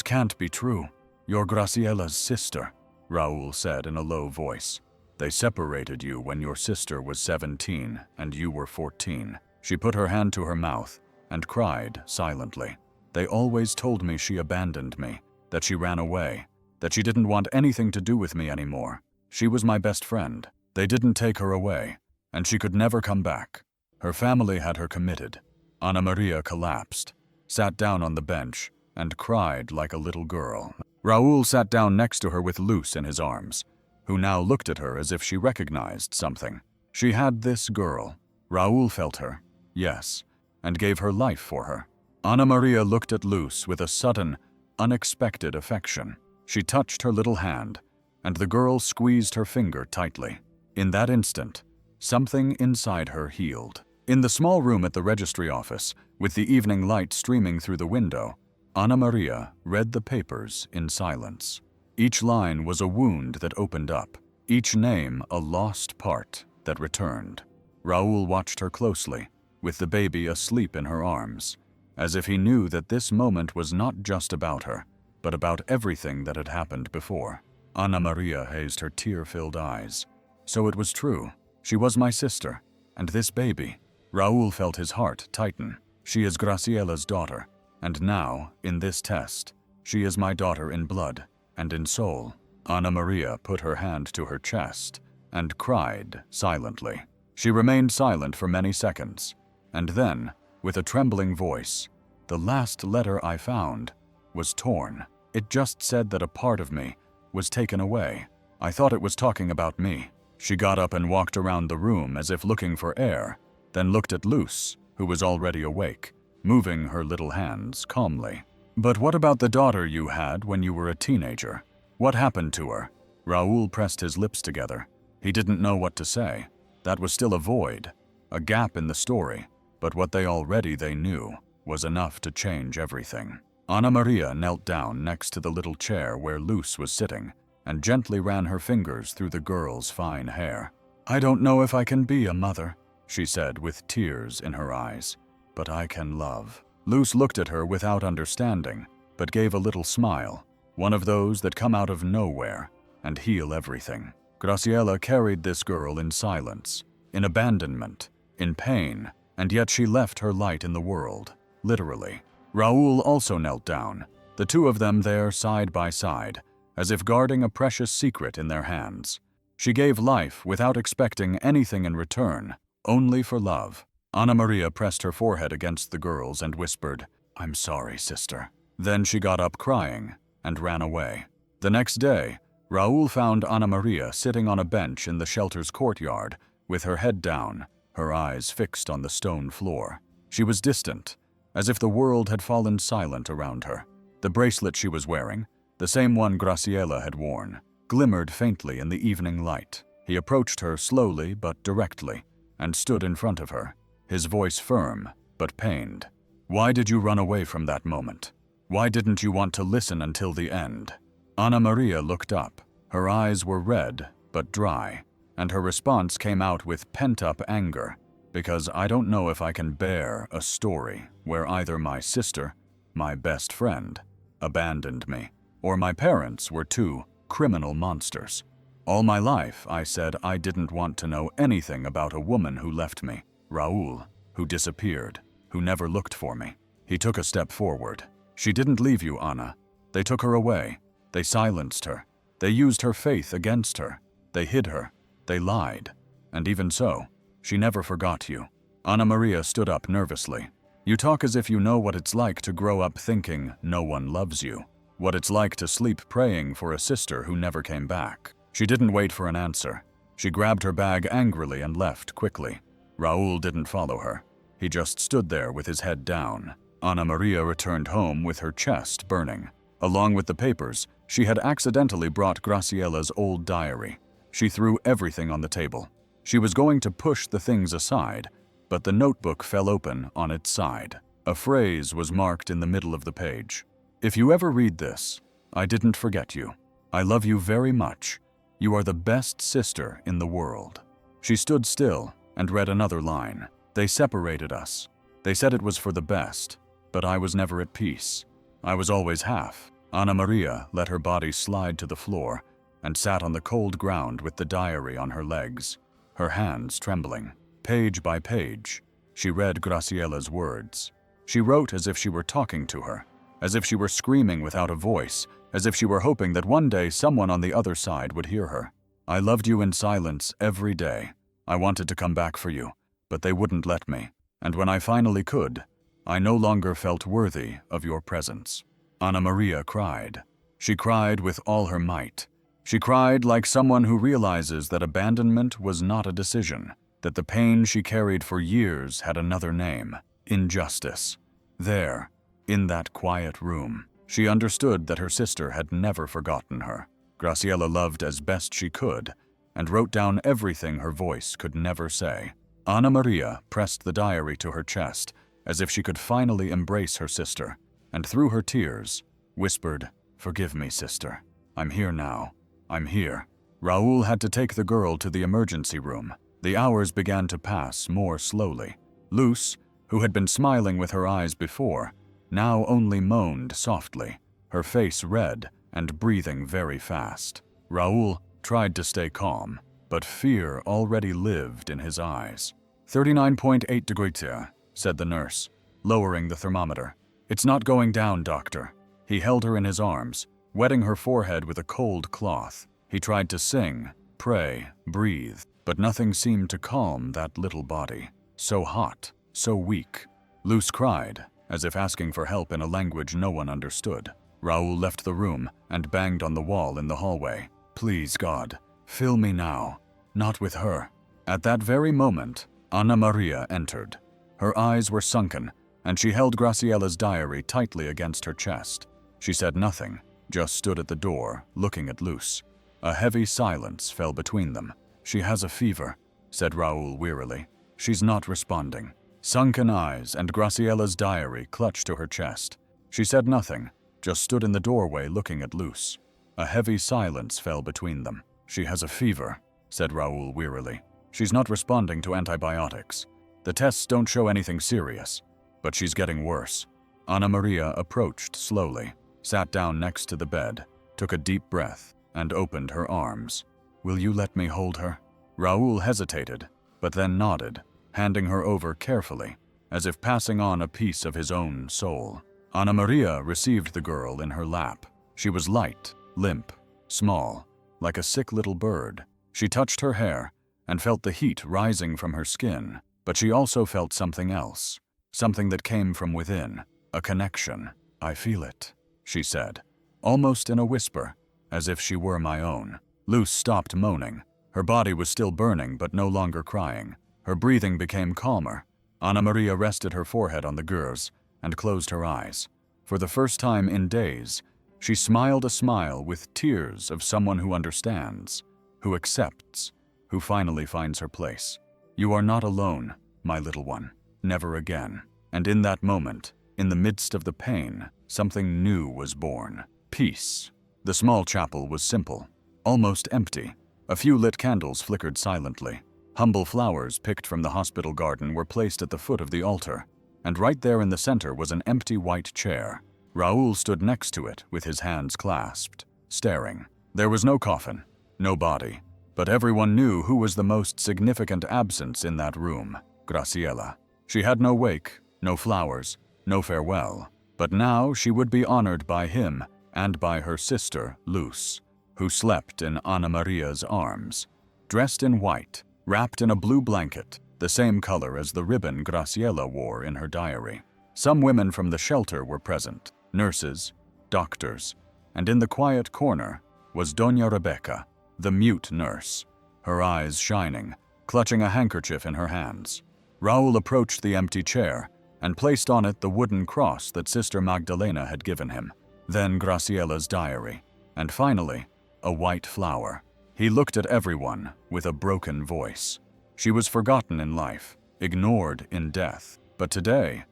can't be true. You're Graciela's sister," Raúl said in a low voice. "They separated you when your sister was 17 and you were 14. She put her hand to her mouth and cried silently. "They always told me she abandoned me, that she ran away, that she didn't want anything to do with me anymore. She was my best friend. They didn't take her away, and she could never come back. Her family had her committed." Ana Maria collapsed, sat down on the bench, and cried like a little girl. Raúl sat down next to her with Luz in his arms, who now looked at her as if she recognized something. She had this girl. Raúl felt her, yes, and gave her life for her. Ana Maria looked at Luz with a sudden, unexpected affection. She touched her little hand, and the girl squeezed her finger tightly. In that instant, something inside her healed. In the small room at the registry office, with the evening light streaming through the window, Ana Maria read the papers in silence. Each line was a wound that opened up, each name a lost part that returned. Raúl watched her closely, with the baby asleep in her arms, as if he knew that this moment was not just about her, but about everything that had happened before. Ana Maria hazed her tear-filled eyes. So it was true. She was my sister, and this baby. Raúl felt his heart tighten. She is Graciela's daughter, and now, in this test, she is my daughter in blood and in soul. Ana Maria put her hand to her chest and cried silently. She remained silent for many seconds, and then, with a trembling voice, "The last letter I found was torn. It just said that a part of me was taken away. I thought it was talking about me." She got up and walked around the room as if looking for air, then looked at Luz, who was already awake, moving her little hands calmly. "But what about the daughter you had when you were a teenager? What happened to her?" Raúl pressed his lips together. He didn't know what to say. That was still a void, a gap in the story, but what they knew was enough to change everything. Ana Maria knelt down next to the little chair where Luz was sitting and gently ran her fingers through the girl's fine hair. "I don't know if I can be a mother," she said with tears in her eyes, "but I can love." Luz looked at her without understanding, but gave a little smile, one of those that come out of nowhere and heal everything. Graciela carried this girl in silence, in abandonment, in pain, and yet she left her light in the world, literally. Raúl also knelt down, the two of them there side by side, as if guarding a precious secret in their hands. She gave life without expecting anything in return, only for love. Ana Maria pressed her forehead against the girl's and whispered, "I'm sorry, sister." Then she got up crying and ran away. The next day, Raúl found Ana Maria sitting on a bench in the shelter's courtyard, with her head down, her eyes fixed on the stone floor. She was distant, as if the world had fallen silent around her. The bracelet she was wearing, the same one Graciela had worn, glimmered faintly in the evening light. He approached her slowly but directly, and stood in front of her, his voice firm but pained. "Why did you run away from that moment? Why didn't you want to listen until the end?" Ana Maria looked up. Her eyes were red but dry, and her response came out with pent-up anger. "Because I don't know if I can bear a story where either my sister, my best friend, abandoned me, or my parents were two criminal monsters. All my life, I said I didn't want to know anything about a woman who left me, Raúl, who disappeared, who never looked for me." He took a step forward. "She didn't leave you, Ana. They took her away. They silenced her. They used her faith against her. They hid her. They lied. And even so, she never forgot you." Ana Maria stood up nervously. "You talk as if you know what it's like to grow up thinking no one loves you. What it's like to sleep praying for a sister who never came back." She didn't wait for an answer. She grabbed her bag angrily and left quickly. Raúl didn't follow her. He just stood there with his head down. Ana Maria returned home with her chest burning. Along with the papers, she had accidentally brought Graciela's old diary. She threw everything on the table. She was going to push the things aside, but the notebook fell open on its side. A phrase was marked in the middle of the page. If you ever read this, I didn't forget you. I love you very much. You are the best sister in the world." She stood still and read another line. "They separated us. They said it was for the best, but I was never at peace. I was always half." Anna Maria let her body slide to the floor and sat on the cold ground with the diary on her legs, her hands trembling. Page by page, she read Graciela's words. She wrote as if she were talking to her, as if she were screaming without a voice, as if she were hoping that one day someone on the other side would hear her. "I loved you in silence every day. I wanted to come back for you, but they wouldn't let me. And when I finally could, I no longer felt worthy of your presence." Anna Maria cried. She cried with all her might. She cried like someone who realizes that abandonment was not a decision, that the pain she carried for years had another name: injustice. There, in that quiet room, she understood that her sister had never forgotten her. Graciela loved as best she could, and wrote down everything her voice could never say. Anna Maria pressed the diary to her chest, as if she could finally embrace her sister, and through her tears, whispered, "Forgive me, sister. I'm here now. I'm here." Raoul had to take the girl to the emergency room. The hours began to pass more slowly. Luce, who had been smiling with her eyes before, now only moaned softly, her face red and breathing very fast. Raoul tried to stay calm, but fear already lived in his eyes. 39.8 degrees, said the nurse, lowering the thermometer. "It's not going down, doctor." He held her in his arms, wetting her forehead with a cold cloth. He tried to sing, pray, breathe, but nothing seemed to calm that little body. So hot, so weak. Luce cried, as if asking for help in a language no one understood. Raoul left the room and banged on the wall in the hallway. "Please, God, fill me now, not with her." At that very moment, Anna Maria entered. Her eyes were sunken, and she held Graciela's diary tightly against her chest. She said nothing, just stood at the door, looking at Luce. A heavy silence fell between them. "She has a fever," said Raoul wearily. "She's not responding." Sunken eyes and Graciela's diary clutched to her chest. She said nothing, just stood in the doorway looking at Luce. A heavy silence fell between them. "She has a fever," said Raoul wearily. "She's not responding to antibiotics. The tests don't show anything serious, but she's getting worse." Anna Maria approached slowly, sat down next to the bed, took a deep breath, and opened her arms. "Will you let me hold her?" Raoul hesitated, but then nodded, handing her over carefully, as if passing on a piece of his own soul. Anna Maria received the girl in her lap. She was light, limp, small, like a sick little bird. She touched her hair and felt the heat rising from her skin, but she also felt something else, something that came from within, a connection. "I feel it," she said, almost in a whisper, as if she were my own. Luce stopped moaning. Her body was still burning, but no longer crying. Her breathing became calmer. Anna Maria rested her forehead on the gauze and closed her eyes. For the first time in days, she smiled a smile with tears of someone who understands, who accepts, who finally finds her place. "You are not alone, my little one. Never again." And in that moment, in the midst of the pain, something new was born. Peace. The small chapel was simple, almost empty. A few lit candles flickered silently. Humble flowers picked from the hospital garden were placed at the foot of the altar, and right there in the center was an empty white chair. Raoul stood next to it with his hands clasped, staring. There was no coffin, no body, but everyone knew who was the most significant absence in that room: Graciela. She had no wake, no flowers, no farewell, but now she would be honored by him and by her sister, Luce, who slept in Anna Maria's arms, dressed in white, wrapped in a blue blanket, the same color as the ribbon Graciela wore in her diary. Some women from the shelter were present, nurses, doctors, and in the quiet corner was Doña Rebecca, the mute nurse, her eyes shining, clutching a handkerchief in her hands. Raoul approached the empty chair and placed on it the wooden cross that Sister Magdalena had given him, then Graciela's diary, and finally, a white flower. He looked at everyone with a broken voice. She was forgotten in life, ignored in death, but today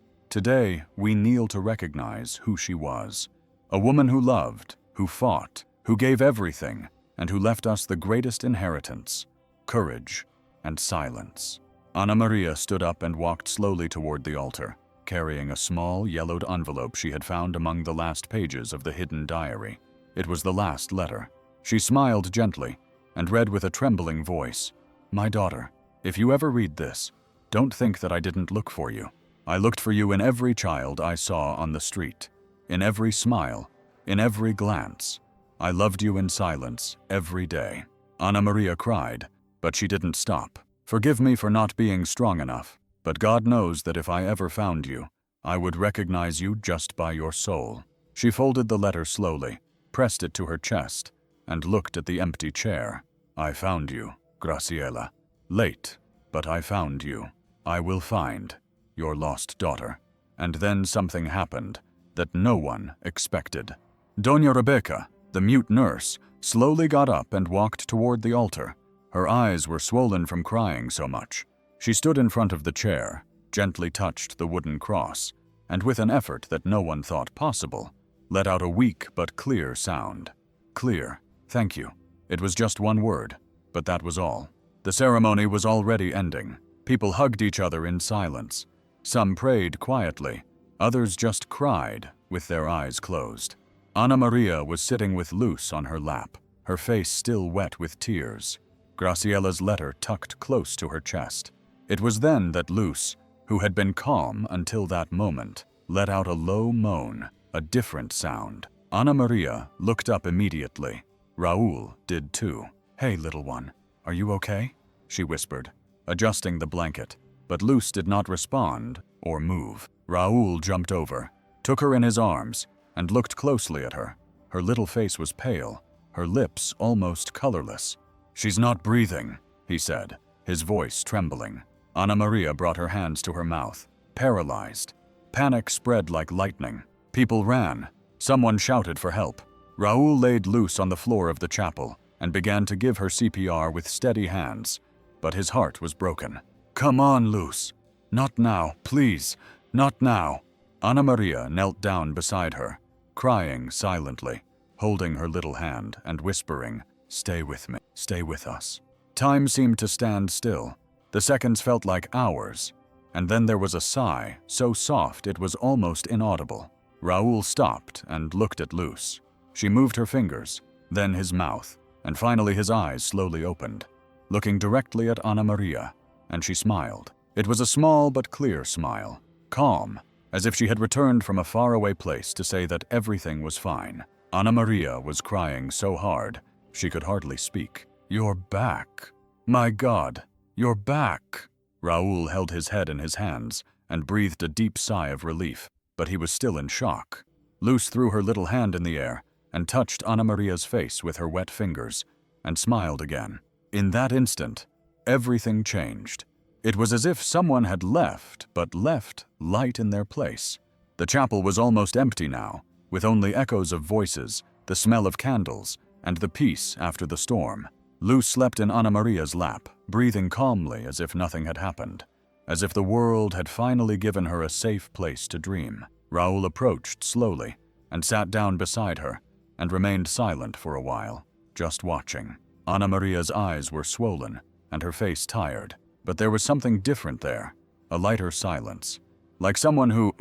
we kneel to recognize who she was. A woman who loved, who fought, who gave everything, and who left us the greatest inheritance: courage and silence. Anna Maria stood up and walked slowly toward the altar, carrying a small, yellowed envelope she had found among the last pages of the hidden diary. It was the last letter. She smiled gently and read with a trembling voice, "My daughter, if you ever read this, don't think that I didn't look for you. I looked for you in every child I saw on the street, in every smile, in every glance. I loved you in silence every day." Anna Maria cried, but she didn't stop. "Forgive me for not being strong enough, but God knows that if I ever found you, I would recognize you just by your soul." She folded the letter slowly, pressed it to her chest, and looked at the empty chair. "I found you, Graciela. Late, but I found you. I will find your lost daughter." And then something happened that no one expected. Doña Rebecca, the mute nurse, slowly got up and walked toward the altar. Her eyes were swollen from crying so much. She stood in front of the chair, gently touched the wooden cross, and with an effort that no one thought possible, let out a weak but clear sound. Clear. Thank you. It was just one word, but that was all. The ceremony was already ending. People hugged each other in silence. Some prayed quietly. Others just cried with their eyes closed. Anna Maria was sitting with Luz on her lap, her face still wet with tears. Graciela's letter tucked close to her chest. It was then that Luz, who had been calm until that moment, let out a low moan, a different sound. Anna Maria looked up immediately. Raúl did too. "Hey, little one, are you okay?" she whispered, adjusting the blanket. But Luz did not respond or move. Raúl jumped over, took her in his arms, and looked closely at her. Her little face was pale, her lips almost colorless. "She's not breathing," he said, his voice trembling. Anna Maria brought her hands to her mouth, paralyzed. Panic spread like lightning. People ran. Someone shouted for help. Raúl laid Luz on the floor of the chapel and began to give her CPR with steady hands, but his heart was broken. "Come on, Luz. Not now, please. Not now." Anna Maria knelt down beside her, crying silently, holding her little hand and whispering, "Stay with me. Stay with us." Time seemed to stand still. The seconds felt like hours, and then there was a sigh, so soft it was almost inaudible. Raúl stopped and looked at Luz. She moved her fingers, then his mouth, and finally his eyes slowly opened, looking directly at Anna Maria, and she smiled. It was a small but clear smile, calm, as if she had returned from a faraway place to say that everything was fine. Anna Maria was crying so hard she could hardly speak. "You're back. My God, you're back." Raúl held his head in his hands and breathed a deep sigh of relief, but he was still in shock. Luz threw her little hand in the air and touched Anna Maria's face with her wet fingers and smiled again. In that instant, everything changed. It was as if someone had left, but left light in their place. The chapel was almost empty now, with only echoes of voices, the smell of candles, and the peace after the storm. Luz slept in Anna Maria's lap, breathing calmly as if nothing had happened, as if the world had finally given her a safe place to dream. Raúl approached slowly and sat down beside her and remained silent for a while, just watching. Anna Maria's eyes were swollen and her face tired, but there was something different there, a lighter silence, like someone who,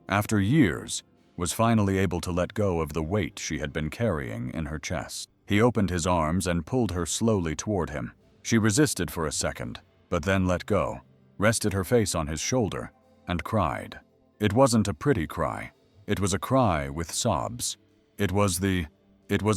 after years, was finally able to let go of the weight she had been carrying in her chest. He opened his arms and pulled her slowly toward him. She resisted for a second, but then let go, rested her face on his shoulder, and cried. It wasn't a pretty cry. It was a cry with sobs. It was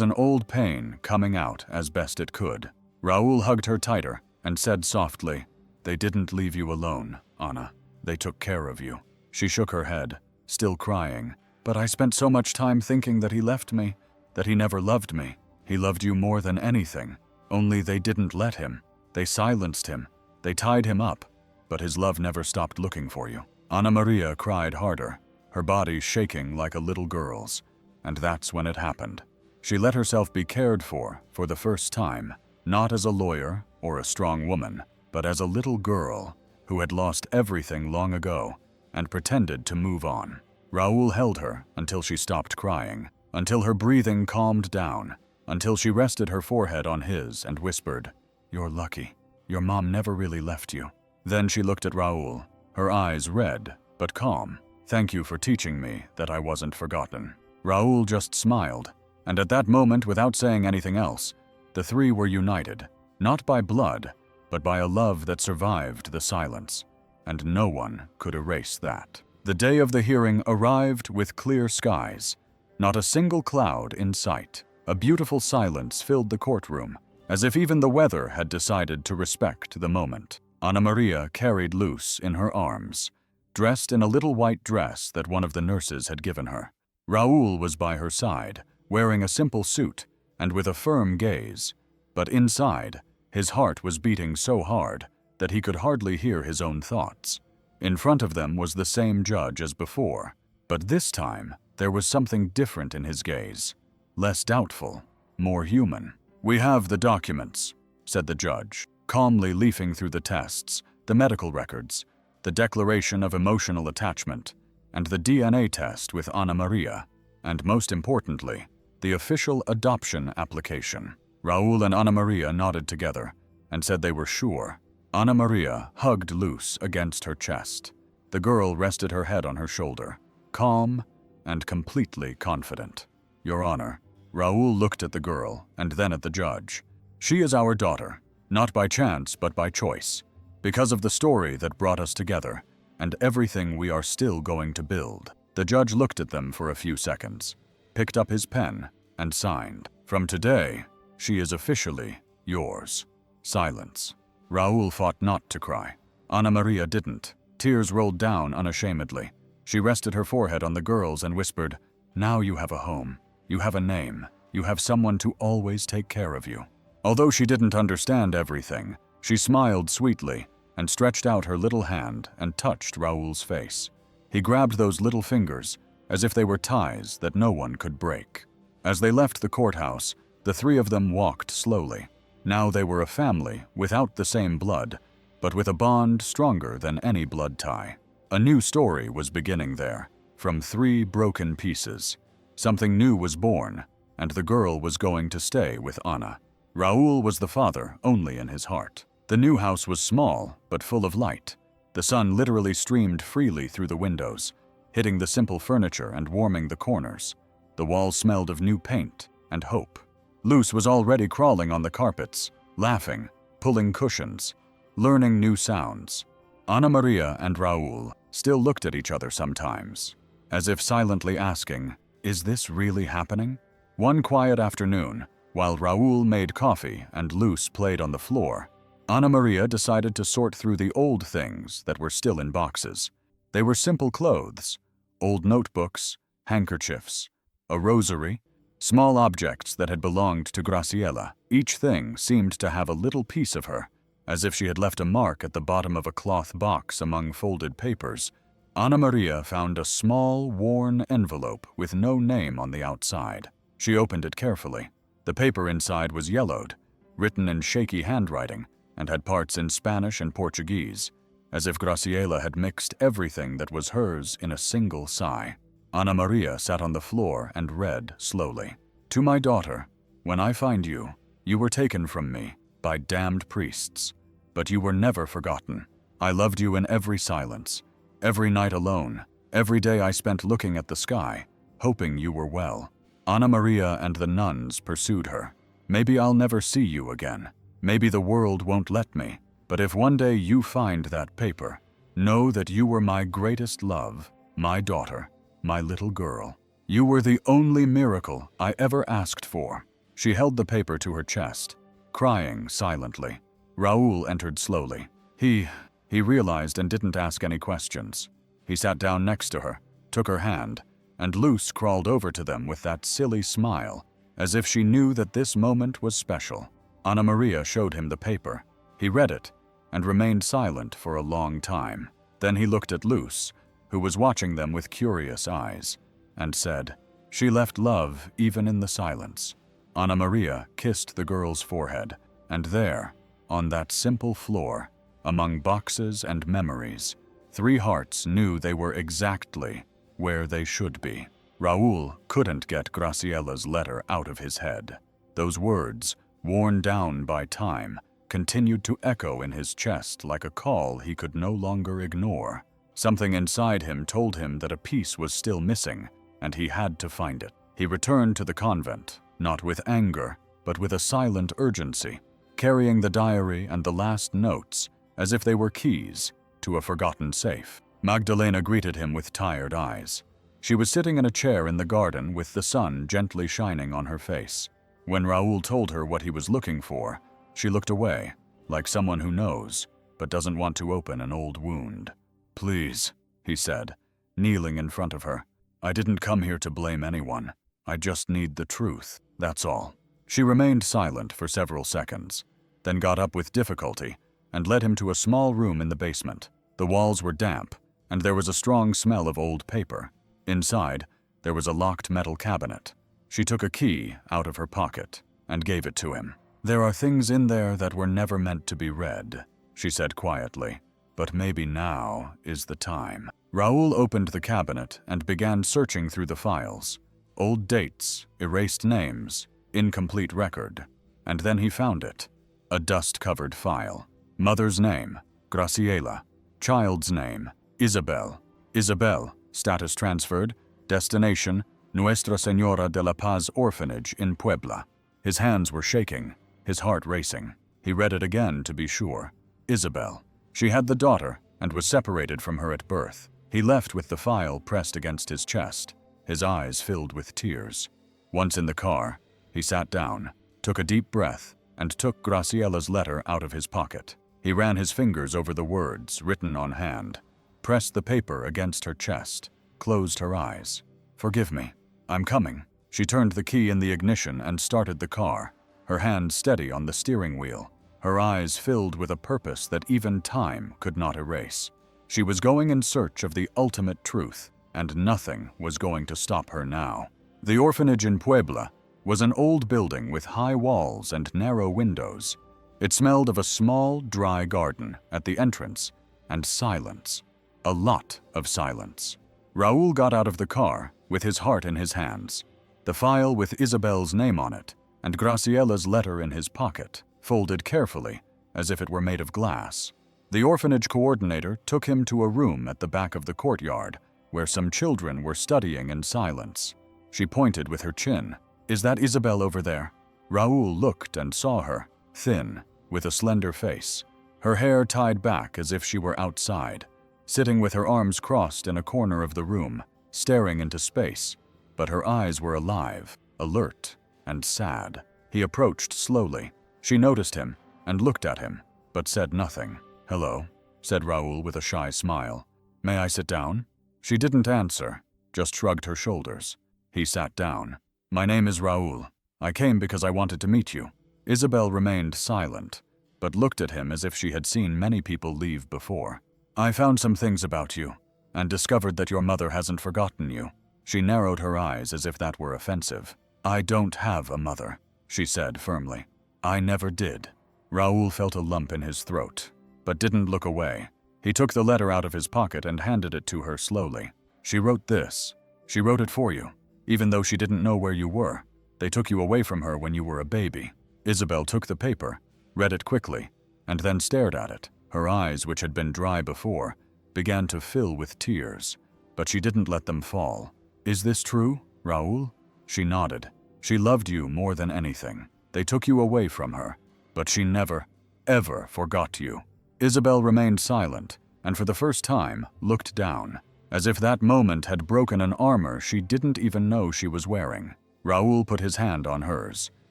an old pain coming out as best it could. Raúl hugged her tighter and said softly, "They didn't leave you alone, Anna. They took care of you." She shook her head, still crying. "But I spent so much time thinking that he left me, that he never loved me. He loved you more than anything. Only they didn't let him. They silenced him. They tied him up. But his love never stopped looking for you." Anna Maria cried harder, her body shaking like a little girl's. And that's when it happened. She let herself be cared for the first time, not as a lawyer or a strong woman, but as a little girl who had lost everything long ago and pretended to move on. Raúl held her until she stopped crying, until her breathing calmed down, until she rested her forehead on his and whispered, "You're lucky. Your mom never really left you." Then she looked at Raoul, her eyes red but calm. "Thank you for teaching me that I wasn't forgotten." Raoul just smiled, and at that moment, without saying anything else, the three were united, not by blood, but by a love that survived the silence, and no one could erase that. The day of the hearing arrived with clear skies, not a single cloud in sight. A beautiful silence filled the courtroom, as if even the weather had decided to respect the moment. Anna Maria carried Luz in her arms, dressed in a little white dress that one of the nurses had given her. Raoul was by her side, wearing a simple suit and with a firm gaze, but inside, his heart was beating so hard that he could hardly hear his own thoughts. In front of them was the same judge as before, but this time there was something different in his gaze, less doubtful, more human. "We have the documents," said the judge, calmly leafing through the tests, the medical records, the declaration of emotional attachment, and the DNA test with Anna Maria, and most importantly, the official adoption application. Raoul and Anna Maria nodded together and said they were sure. Anna Maria hugged Luz against her chest. The girl rested her head on her shoulder, calm and completely confident. "Your Honor," Raoul looked at the girl and then at the judge. "She is our daughter, not by chance but by choice, because of the story that brought us together and everything we are still going to build." The judge looked at them for a few seconds, picked up his pen, and signed. "From today, she is officially yours." Silence. Raoul fought not to cry. Anna Maria didn't. Tears rolled down unashamedly. She rested her forehead on the girl's and whispered, "Now you have a home. You have a name. You have someone to always take care of you." Although she didn't understand everything, she smiled sweetly and stretched out her little hand and touched Raoul's face. He grabbed those little fingers as if they were ties that no one could break. As they left the courthouse, the three of them walked slowly. Now they were a family without the same blood, but with a bond stronger than any blood tie. A new story was beginning there, from 3 broken pieces. Something new was born, and the girl was going to stay with Anna. Raoul was the father only in his heart. The new house was small, but full of light. The sun literally streamed freely through the windows, hitting the simple furniture and warming the corners. The walls smelled of new paint and hope. Luz was already crawling on the carpets, laughing, pulling cushions, learning new sounds. Anna Maria and Raoul still looked at each other sometimes, as if silently asking, "Is this really happening?" One quiet afternoon, while Raoul made coffee and Luz played on the floor, Anna Maria decided to sort through the old things that were still in boxes. They were simple clothes, old notebooks, handkerchiefs, a rosary, small objects that had belonged to Graciela. Each thing seemed to have a little piece of her, as if she had left a mark at the bottom of a cloth box among folded papers. Anna Maria found a small, worn envelope with no name on the outside. She opened it carefully. The paper inside was yellowed, written in shaky handwriting, and had parts in Spanish and Portuguese, as if Graciela had mixed everything that was hers in a single sigh. Anna Maria sat on the floor and read slowly. "To my daughter, when I find you, you were taken from me by damned priests, but you were never forgotten. I loved you in every silence, every night alone, every day I spent looking at the sky, hoping you were well." Anna Maria and the nuns pursued her. "Maybe I'll never see you again. Maybe the world won't let me, but if one day you find that paper, know that you were my greatest love, my daughter, my little girl. You were the only miracle I ever asked for." She held the paper to her chest, crying silently. Raoul entered slowly. He realized and didn't ask any questions. He sat down next to her, took her hand, and Luz crawled over to them with that silly smile, as if she knew that this moment was special. Anna Maria showed him the paper. He read it and remained silent for a long time. Then he looked at Luz, who was watching them with curious eyes, and said, "She left love even in the silence." Anna Maria kissed the girl's forehead, and there, on that simple floor, among boxes and memories, 3 hearts knew they were exactly where they should be. Raúl couldn't get Graciela's letter out of his head. Those words, worn down by time, continued to echo in his chest like a call he could no longer ignore. Something inside him told him that a piece was still missing, and he had to find it. He returned to the convent, not with anger, but with a silent urgency, carrying the diary and the last notes as if they were keys to a forgotten safe. Magdalena greeted him with tired eyes. She was sitting in a chair in the garden with the sun gently shining on her face. When Raúl told her what he was looking for, she looked away, like someone who knows, but doesn't want to open an old wound. "Please," he said, kneeling in front of her. "I didn't come here to blame anyone. I just need the truth, that's all." She remained silent for several seconds, then got up with difficulty and led him to a small room in the basement. The walls were damp, and there was a strong smell of old paper. Inside, there was a locked metal cabinet. She took a key out of her pocket and gave it to him. "There are things in there that were never meant to be read," she said quietly, "but maybe now is the time." Raúl opened the cabinet and began searching through the files. Old dates, erased names, incomplete record. And then he found it. A dust-covered file. Mother's name, Graciela. Child's name, Isabel. Isabel, status transferred. Destination, Nuestra Señora de la Paz Orphanage in Puebla. His hands were shaking, his heart racing. He read it again to be sure. Isabel. She had the daughter and was separated from her at birth. He left with the file pressed against his chest, his eyes filled with tears. Once in the car, he sat down, took a deep breath, and took Graciela's letter out of his pocket. He ran his fingers over the words written on hand, pressed the paper against her chest, closed her eyes. "Forgive me. I'm coming." She turned the key in the ignition and started the car, her hand steady on the steering wheel, her eyes filled with a purpose that even time could not erase. She was going in search of the ultimate truth, and nothing was going to stop her now. The orphanage in Puebla was an old building with high walls and narrow windows. It smelled of a small, dry garden at the entrance, and silence. A lot of silence. Raúl got out of the car with his heart in his hands, the file with Isabel's name on it, and Graciela's letter in his pocket, folded carefully, as if it were made of glass. The orphanage coordinator took him to a room at the back of the courtyard, where some children were studying in silence. She pointed with her chin. "Is that Isabel over there?" Raúl looked and saw her, thin, with a slender face, her hair tied back as if she were outside, sitting with her arms crossed in a corner of the room, staring into space, but her eyes were alive, alert, and sad. He approached slowly. She noticed him and looked at him, but said nothing. "Hello," said Raúl with a shy smile. "May I sit down?" She didn't answer, just shrugged her shoulders. He sat down. "My name is Raúl. I came because I wanted to meet you." Isabel remained silent, but looked at him as if she had seen many people leave before. "I found some things about you, and discovered that your mother hasn't forgotten you." She narrowed her eyes as if that were offensive. "I don't have a mother," she said firmly. "I never did." Raúl felt a lump in his throat, but didn't look away. He took the letter out of his pocket and handed it to her slowly. "She wrote this. She wrote it for you, even though she didn't know where you were. They took you away from her when you were a baby." Isabel took the paper, read it quickly, and then stared at it. Her eyes, which had been dry before, began to fill with tears, but she didn't let them fall. "Is this true, Raúl?" She nodded. "She loved you more than anything. They took you away from her, but she never, ever forgot you." Isabel remained silent, and for the first time looked down, as if that moment had broken an armor she didn't even know she was wearing. Raúl put his hand on hers.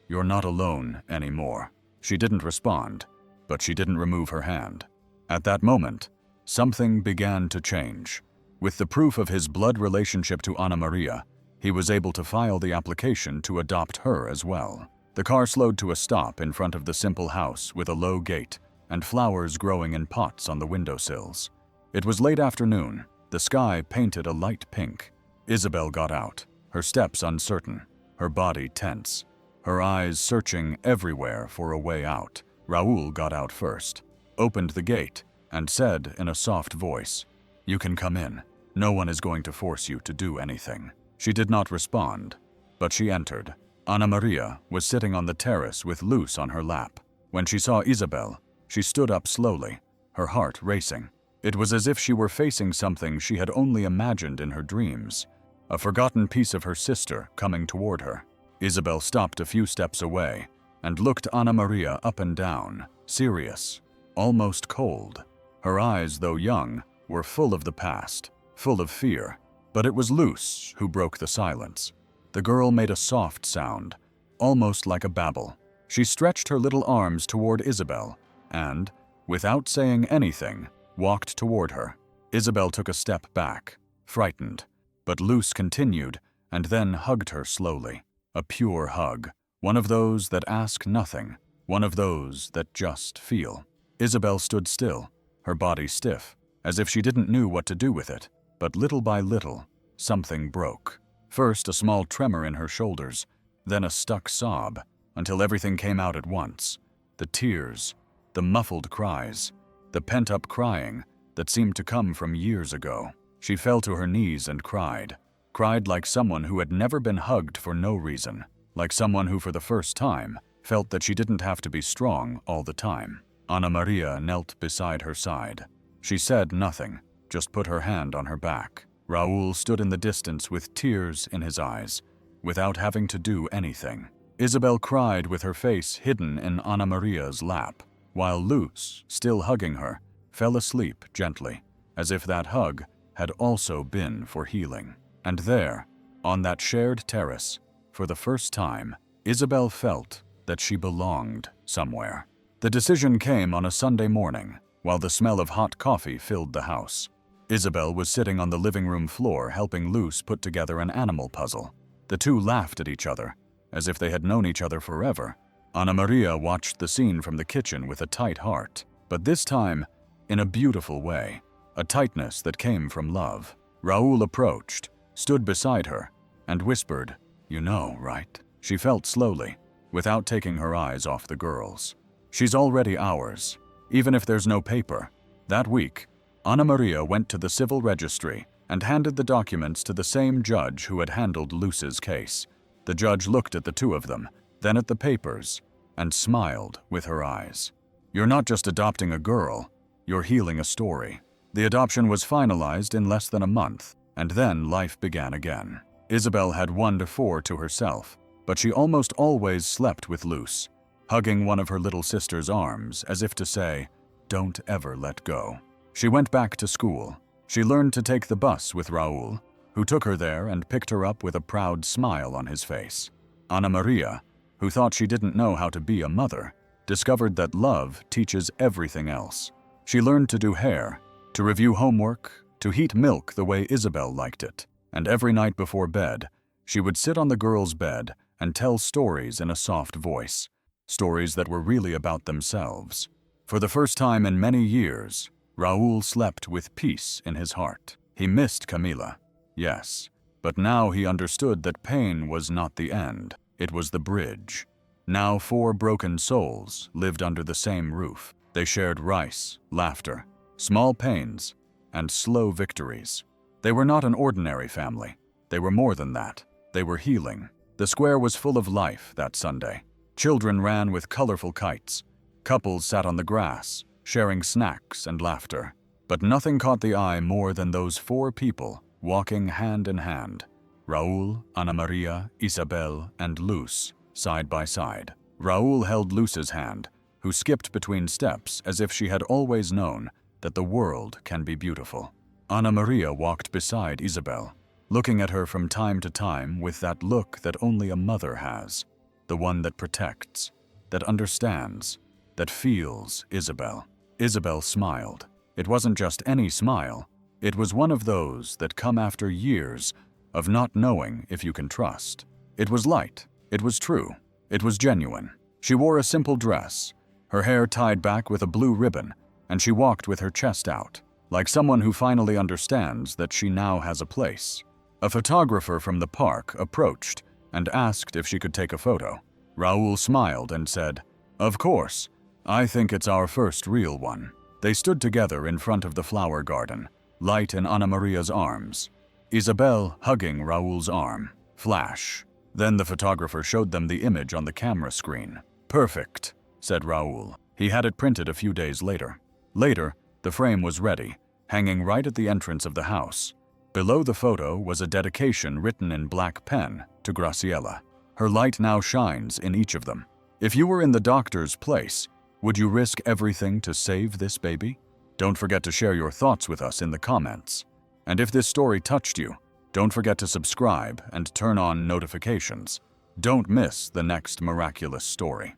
"You're not alone anymore." She didn't respond, but she didn't remove her hand. At that moment, something began to change. With the proof of his blood relationship to Ana Maria, he was able to file the application to adopt her as well. The car slowed to a stop in front of the simple house with a low gate and flowers growing in pots on the windowsills. It was late afternoon, the sky painted a light pink. Isabel got out, her steps uncertain, her body tense, her eyes searching everywhere for a way out. Raúl got out first, opened the gate, and said in a soft voice, "You can come in. No one is going to force you to do anything." She did not respond, but she entered. Anna Maria was sitting on the terrace with Luz on her lap. When she saw Isabel, she stood up slowly, her heart racing. It was as if she were facing something she had only imagined in her dreams, a forgotten piece of her sister coming toward her. Isabel stopped a few steps away and looked Anna Maria up and down, serious, almost cold. Her eyes, though young, were full of the past, full of fear. But it was Luz who broke the silence. The girl made a soft sound, almost like a babble. She stretched her little arms toward Isabel and, without saying anything, walked toward her. Isabel took a step back, frightened, but Luz continued and then hugged her slowly. A pure hug, one of those that ask nothing, one of those that just feel. Isabel stood still, her body stiff, as if she didn't know what to do with it. But little by little, something broke. First a small tremor in her shoulders, then a stuck sob, until everything came out at once. The tears, the muffled cries, the pent-up crying that seemed to come from years ago. She fell to her knees and cried like someone who had never been hugged for no reason, like someone who for the first time felt that she didn't have to be strong all the time. Anna Maria knelt beside her side. She said nothing, just put her hand on her back. Raoul stood in the distance with tears in his eyes, without having to do anything. Isabel cried with her face hidden in Anna Maria's lap, while Luz, still hugging her, fell asleep gently, as if that hug had also been for healing. And there, on that shared terrace, for the first time, Isabel felt that she belonged somewhere. The decision came on a Sunday morning, while the smell of hot coffee filled the house. Isabel was sitting on the living room floor helping Luz put together an animal puzzle. The two laughed at each other, as if they had known each other forever. Anna Maria watched the scene from the kitchen with a tight heart, but this time, in a beautiful way, a tightness that came from love. Raoul approached, stood beside her, and whispered, "You know, right?" She felt slowly, without taking her eyes off the girls. "She's already ours, even if there's no paper." That week, Anna Maria went to the civil registry and handed the documents to the same judge who had handled Luz's case. The judge looked at the two of them, then at the papers, and smiled with her eyes. "You're not just adopting a girl, you're healing a story." The adoption was finalized in less than a month, and then life began again. Isabel had 1 to 4 to herself, but she almost always slept with Luz, hugging one of her little sister's arms as if to say, "Don't ever let go." She went back to school. She learned to take the bus with Raoul, who took her there and picked her up with a proud smile on his face. Anna Maria, who thought she didn't know how to be a mother, discovered that love teaches everything else. She learned to do hair, to review homework, to heat milk the way Isabel liked it, and every night before bed, she would sit on the girls' bed and tell stories in a soft voice, stories that were really about themselves. For the first time in many years, Raoul slept with peace in his heart. He missed Camila, yes, but now he understood that pain was not the end, it was the bridge. Now 4 broken souls lived under the same roof. They shared rice, laughter, small pains, and slow victories. They were not an ordinary family. They were more than that. They were healing. The square was full of life that Sunday. Children ran with colorful kites. Couples sat on the grass, sharing snacks and laughter. But nothing caught the eye more than those 4 people walking hand in hand. Raoul, Anna Maria, Isabel, and Luz, side by side. Raoul held Luz's hand, who skipped between steps as if she had always known that the world can be beautiful. Anna Maria walked beside Isabel, looking at her from time to time with that look that only a mother has, the one that protects, that understands, that feels Isabel. Isabel smiled. It wasn't just any smile. It was one of those that come after years of not knowing if you can trust. It was light. It was true. It was genuine. She wore a simple dress, her hair tied back with a blue ribbon, and she walked with her chest out, like someone who finally understands that she now has a place. A photographer from the park approached and asked if she could take a photo. Raoul smiled and said, "Of course, I think it's our first real one." They stood together in front of the flower garden, light in Anna Maria's arms. Isabel hugging Raoul's arm. Flash. Then the photographer showed them the image on the camera screen. Perfect, said Raoul. He had it printed a few days later. Later, the frame was ready, hanging right at the entrance of the house. Below the photo was a dedication written in black pen to Graciela. Her light now shines in each of them. If you were in the doctor's place, would you risk everything to save this baby? Don't forget to share your thoughts with us in the comments. And if this story touched you, don't forget to subscribe and turn on notifications. Don't miss the next miraculous story.